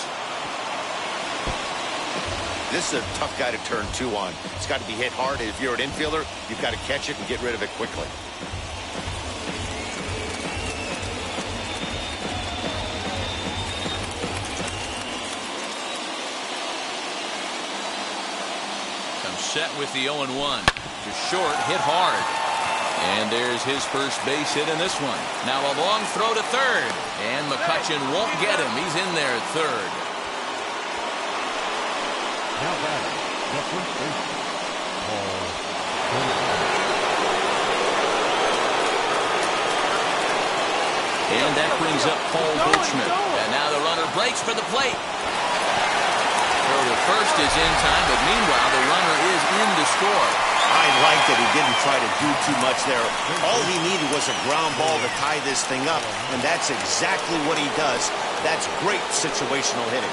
This is a tough guy to turn two on. It's got to be hit hard. If you're an infielder, you've got to catch it and get rid of it quickly. Comes set with the 0-1. To short, hit hard. And there's his first base hit in this one. Now a long throw to third. And McCutchen won't get him. He's in there at third. Now batting, the first baseman, Paul. And that brings up Paul Goldschmidt. And now the runner breaks for the plate. Throw to first is in time, but meanwhile the runner is in to score. I like that he didn't try to do too much there. All he needed was a ground ball to tie this thing up, and that's exactly what he does. That's great situational hitting.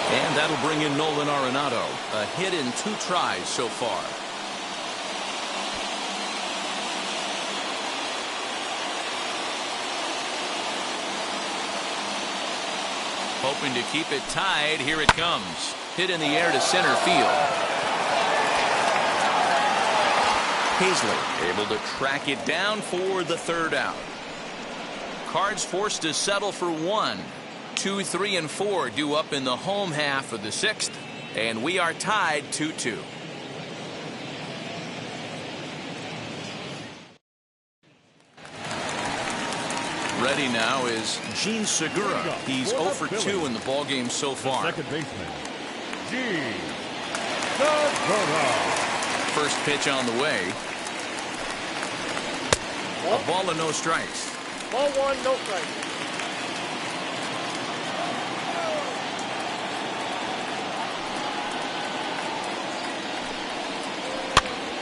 And that'll bring in Nolan Arenado. A hit in 2 tries so far. Hoping to keep it tied. Here it comes. Hit in the air to center field. Hazley able to track it down for the third out. Cards forced to settle for 1. 2, 3, and 4 due up in the home half of the 6th. And we are tied 2-2. Ready now is Gene Segura. He's 0 for 2 in the ballgame so far. Second baseman, Gene Segura. First pitch on the way. A ball and no strikes. Ball 1, no strikes.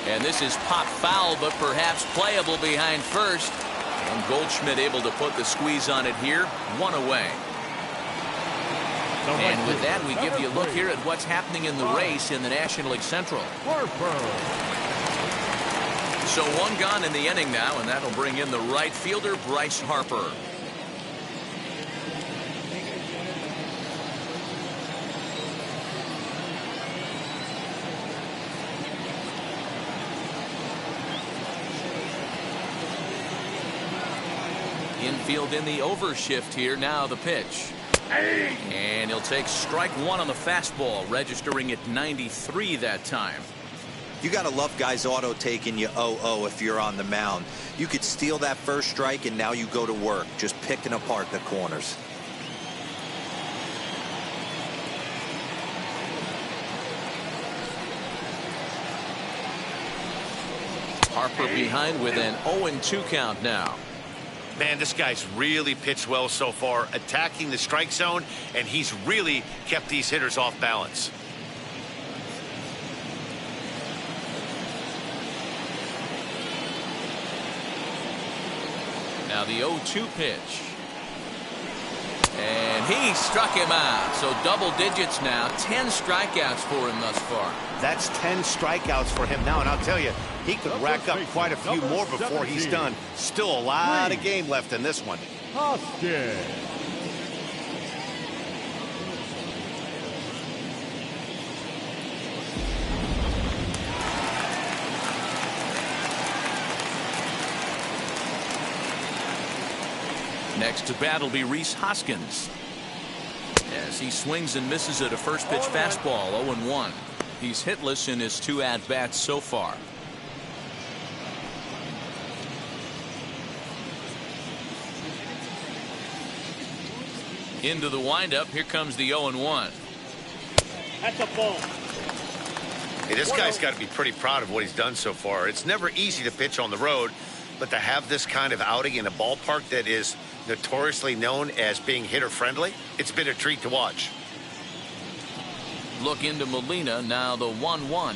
And this is pop foul, but perhaps playable behind first. And Goldschmidt able to put the squeeze on it here. 1 away. And with that, we give you a look here at what's happening in the race in the National League Central. So 1 gone in the inning now, and that'll bring in the right fielder, Bryce Harper. Infield in the overshift here. Now the pitch. And he'll take strike 1 on the fastball, registering at 93 that time. You got to love guys auto taking you 0-0 if you're on the mound. You could steal that first strike and now you go to work just picking apart the corners. Harper behind with an 0-2 count now. Man, this guy's really pitched well so far, attacking the strike zone, and he's really kept these hitters off balance. Now the 0-2 pitch. And He struck him out. So double digits now. 10 strikeouts for him thus far. That's 10 strikeouts for him now. And I'll tell you, he could rack up quite a few more before he's done. Still a lot of game left in this one. Hoskins. Next to bat will be Rhys Hoskins. As he swings and misses at a first pitch fastball, 0-1. He's hitless in his 2 at-bats so far. Into the windup, here comes the 0-1. That's a ball. Hey, this guy's got to be pretty proud of what he's done so far. It's never easy to pitch on the road, but to have this kind of outing in a ballpark that is notoriously known as being hitter-friendly, it's been a treat to watch. Look into Molina, now the 1-1.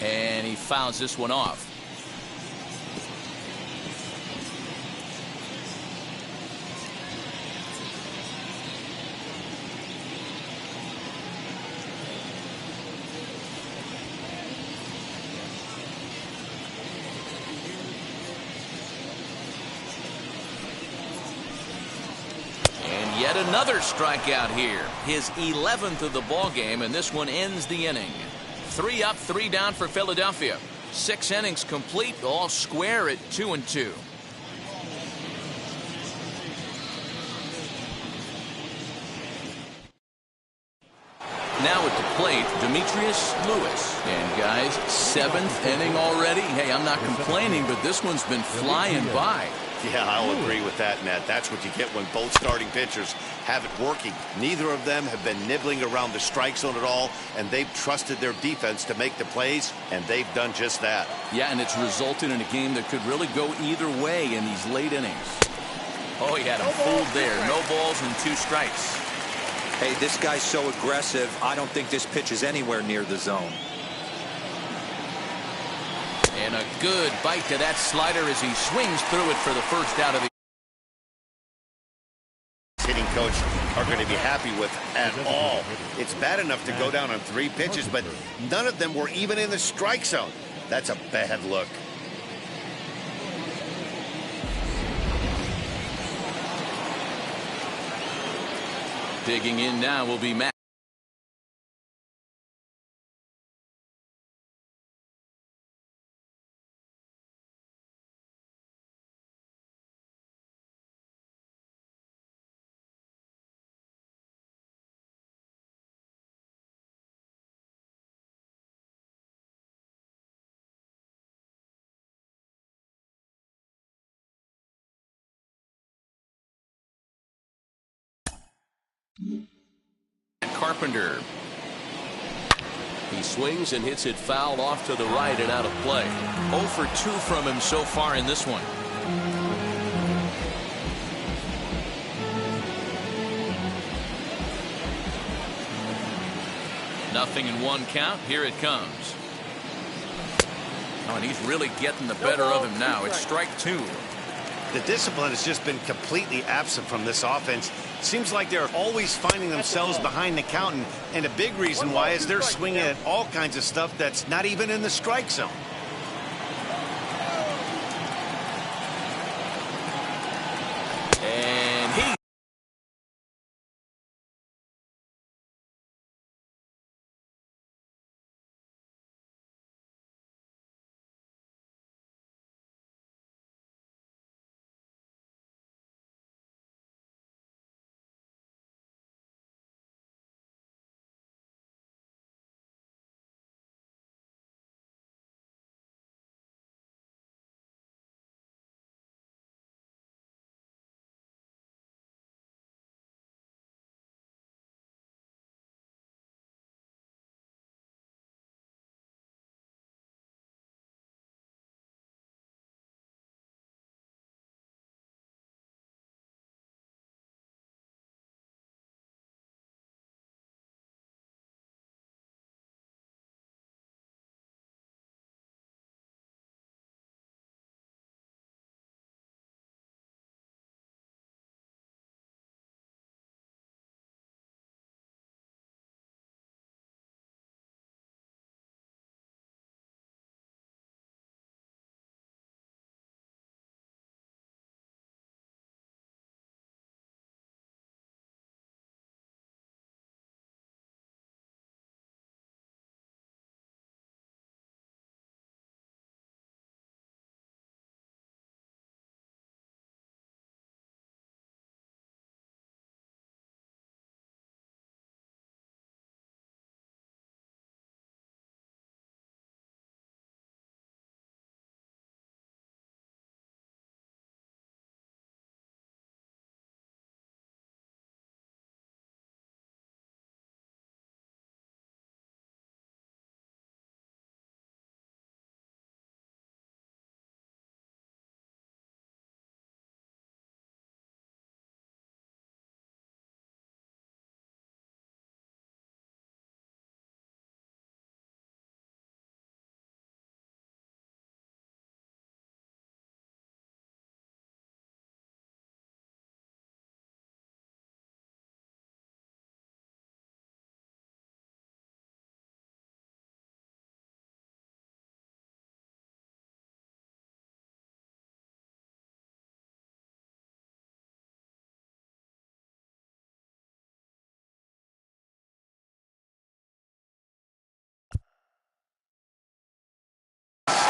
And he fouls this one off. Yet another strikeout here. His 11th of the ball game, and this one ends the inning. 3 up, 3 down for Philadelphia. 6 innings complete, all square at 2-2. Now at the plate, Demetrius Lewis. And guys, 7th inning already. Hey, I'm not complaining, but this one's been flying by. Yeah, I'll agree with that, Matt. That's what you get when both starting pitchers have it working. Neither of them have been nibbling around the strike zone at all, and they've trusted their defense to make the plays, and they've done just that. Yeah, and it's resulted in a game that could really go either way in these late innings. Oh, he had him fooled there. No balls and 2 strikes. Hey, this guy's so aggressive, I don't think this pitch is anywhere near the zone. And a good bite to that slider as he swings through it for the first out of the Hitting coach are going to be happy with at all. It's bad enough to go down on 3 pitches, but none of them were even in the strike zone. That's a bad look. Digging in now will be Matt. Carpenter. He swings and hits it foul off to the right and out of play. 0 for 2 from him so far in this one. Nothing in 1 count. Here it comes. Oh, and he's really getting the better of him now. It's strike 2. The discipline has just been completely absent from this offense. Seems like they're always finding themselves behind the count, and a big reason why is they're swinging at all kinds of stuff that's not even in the strike zone.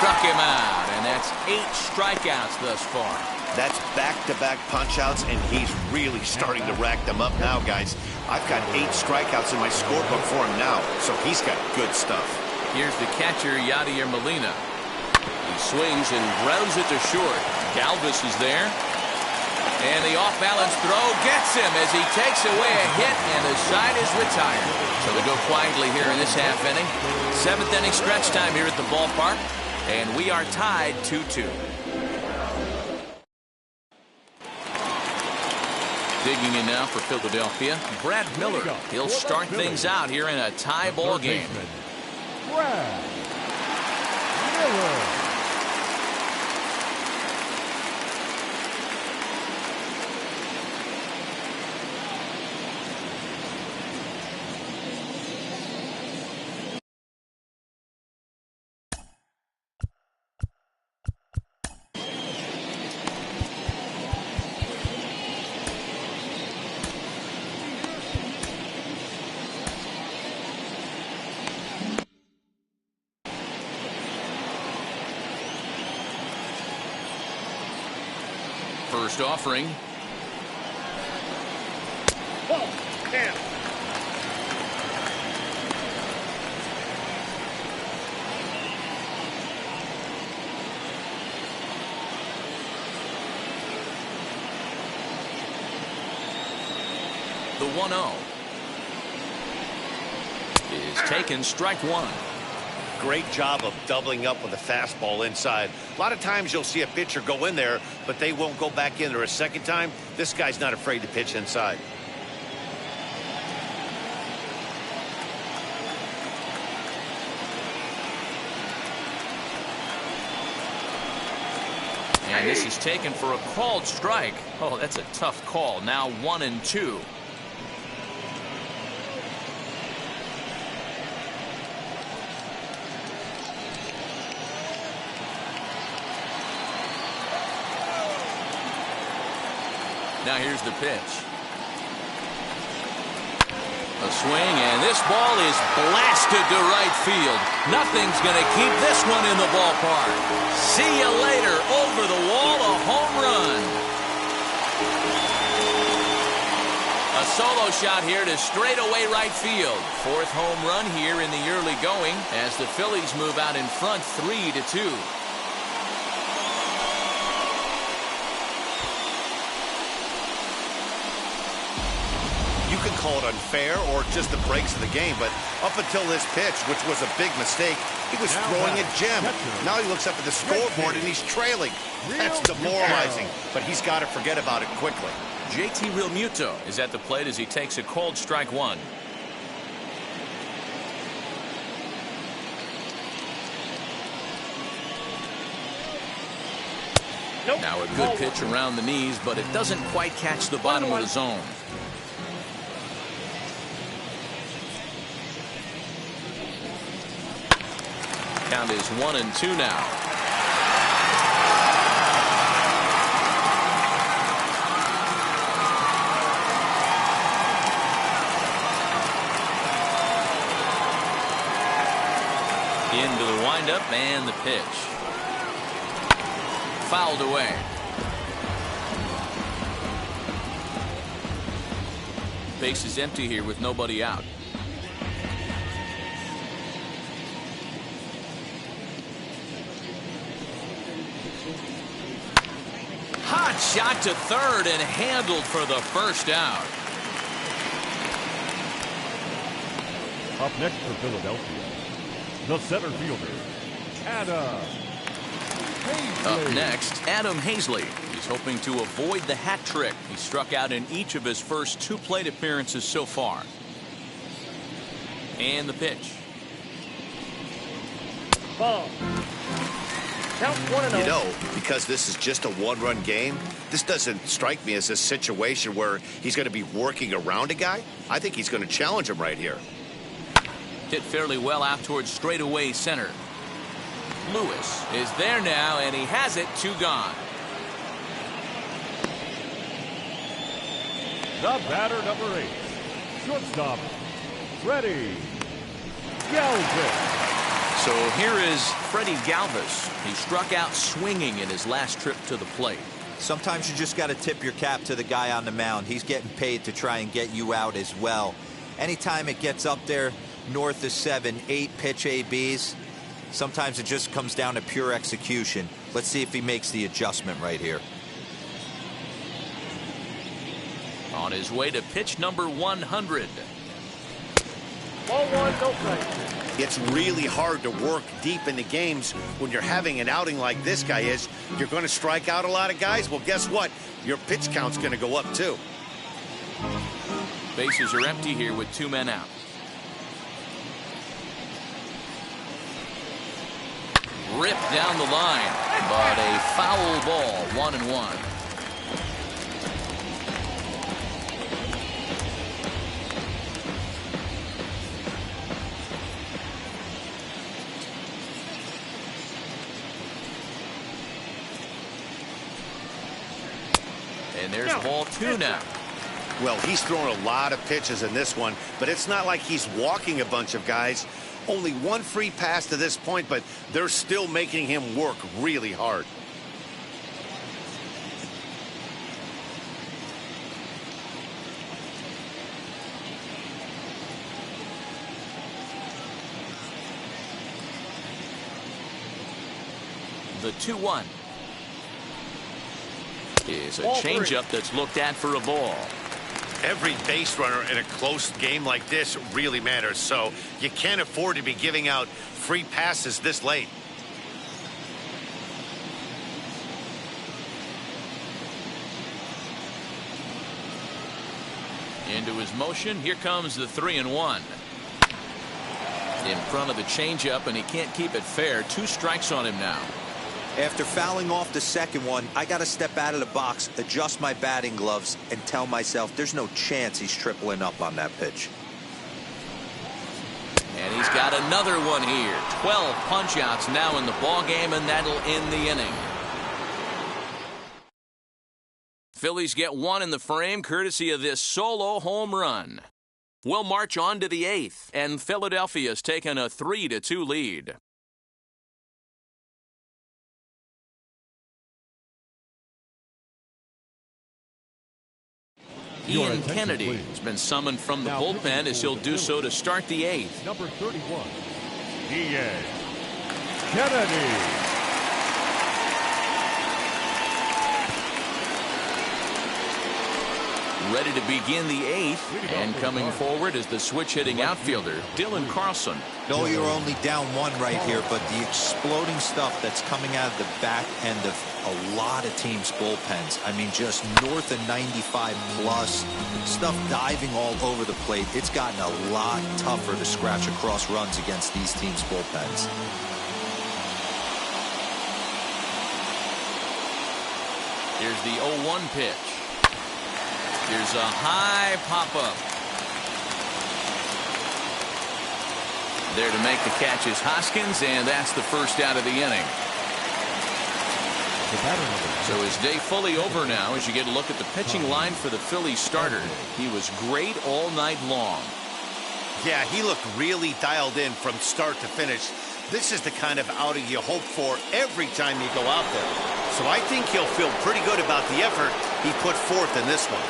struck him out, and that's 8 strikeouts thus far. That's back-to-back punch-outs, and he's really starting to rack them up now, guys. I've got 8 strikeouts in my scorebook for him now, so he's got good stuff. Here's the catcher, Yadier Molina. He swings and grounds it to short. Galvis is there. And the off-balance throw gets him as he takes away a hit, and the side is retired. So they go quietly here in this half inning. 7th inning stretch time here at the ballpark, and we are tied 2-2. Digging in now for Philadelphia, Brad Miller. He'll start things out here in a tie ball game. Brad Miller. First offering. Ball. Down. The 1-0 is taken, strike 1. Great job of doubling up with a fastball inside. A lot of times you'll see a pitcher go in there, but they won't go back in there a second time. This guy's not afraid to pitch inside. And this is taken for a called strike. Oh, that's a tough call. Now 1-2. Now here's the pitch. A swing, and this ball is blasted to right field. Nothing's going to keep this one in the ballpark. See you later. Over the wall, a home run. A solo shot here to straightaway right field. 4th home run here in the early going as the Phillies move out in front 3-2. You can call it unfair or just the breaks of the game, but up until this pitch, which was a big mistake, he was throwing a gem. Now he looks up at the scoreboard and he's trailing. That's demoralizing, but he's got to forget about it quickly. JT Realmuto is at the plate as he takes a called strike 1. Nope. Now a good pitch around the knees, but it doesn't quite catch the bottom of the zone. Count is 1-2 now. Into the windup and the pitch. Fouled away. Base is empty here with nobody out. Hot shot to third and handled for the first out. Up next for Philadelphia, the center fielder, Adam Hazley. Up next, Adam Hazley. He's hoping to avoid the hat trick. He struck out in each of his first 2 plate appearances so far. And the pitch. Ball. Count 1-0. You know, because this is just a 1-run game, this doesn't strike me as a situation where he's going to be working around a guy. I think he's going to challenge him right here. Hit fairly well out towards straightaway center. Lewis is there now, and he has it. 2 gone. The batter, number 8, shortstop, Freddie Galvis. So So here is Freddie Galvis. He struck out swinging in his last trip to the plate. Sometimes you just got to tip your cap to the guy on the mound. He's getting paid to try and get you out as well. Anytime it gets up there north of 7, 8 pitch ABs, sometimes it just comes down to pure execution. Let's see if he makes the adjustment right here. On his way to pitch number 100. Ball one, no strike. It's really hard to work deep into games when you're having an outing like this guy is. You're going to strike out a lot of guys. Well, guess what? Your pitch count's going to go up, too. Bases are empty here with 2 men out. Ripped down the line, but a foul ball, 1-1. And there's ball 2 now. Well, he's thrown a lot of pitches in this one, but it's not like he's walking a bunch of guys. Only 1 free pass to this point, but they're still making him work really hard. The 2-1 is a changeup that's looked at for a ball. Every base runner in a close game like this really matters, so you can't afford to be giving out free passes this late. Into his motion, here comes the 3-1. In front of the changeup, and he can't keep it fair. 2 strikes on him now. After fouling off the second one, I got to step out of the box, adjust my batting gloves, and tell myself there's no chance he's tripling up on that pitch. And he's got another one here. 12 punch-outs now in the ball game, and that'll end the inning. Phillies get 1 in the frame, courtesy of this solo home run. We'll march on to the 8th, and Philadelphia's taken a 3-2 lead. Ian Kennedy has been summoned from the bullpen as he'll do so to start the 8th. Number 31, Ian Kennedy. Ready to begin the 8th, and coming forward is the switch-hitting outfielder, Dylan Carlson. No, you're only down 1 right here, but the exploding stuff that's coming out of the back end of a lot of teams' bullpens. I mean, just north of 95 plus, stuff diving all over the plate. It's gotten a lot tougher to scratch across runs against these teams' bullpens. Here's the 0-1 pitch. Here's a high pop-up. There to make the catch is Hoskins, and that's the first out of the inning. So his day fully over now as you get a look at the pitching line for the Phillies starter. He was great all night long. Yeah, he looked really dialed in from start to finish. This is the kind of outing you hope for every time you go out there. So I think he'll feel pretty good about the effort he put forth in this one.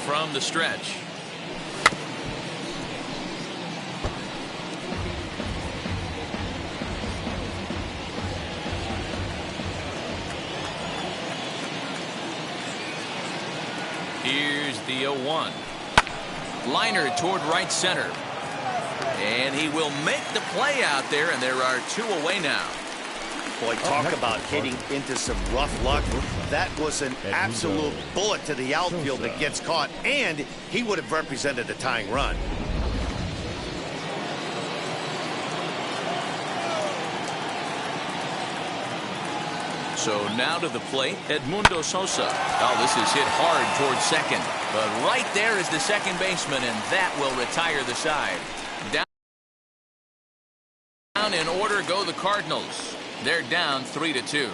From the stretch. Here's the 0-1. Liner toward right center. And he will make the play out there, and there are 2 away now. Boy, talk about hitting into some rough luck. That was an absolute bullet to the outfield that gets caught, and he would have represented a tying run. So now to the plate, Edmundo Sosa. Oh, this is hit hard towards second. But right there is the second baseman, and that will retire the side. Down in order go the Cardinals. They're down 3-2.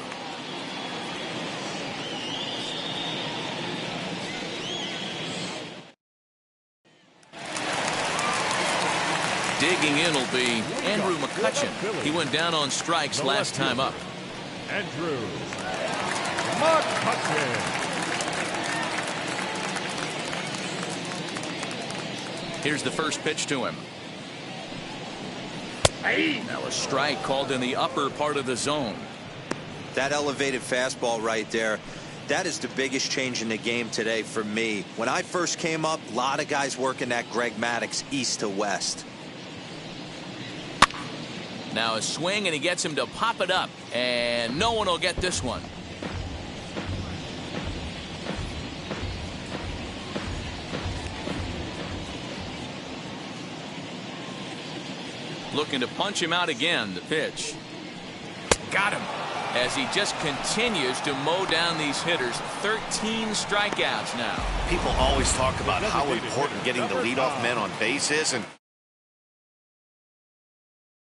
Digging in will be Andrew McCutchen. He went down on strikes last time up. Andrew McCutchen. Here's the first pitch to him. Now a strike called in the upper part of the zone. That elevated fastball right there, that is the biggest change in the game today for me. When I first came up, a lot of guys working that Greg Maddux east to west. Now a swing, and he gets him to pop it up, and no one will get this one. Looking to punch him out again. The pitch. Got him. As he just continues to mow down these hitters. 13 strikeouts now. People always talk about how important getting the leadoff men on base is, and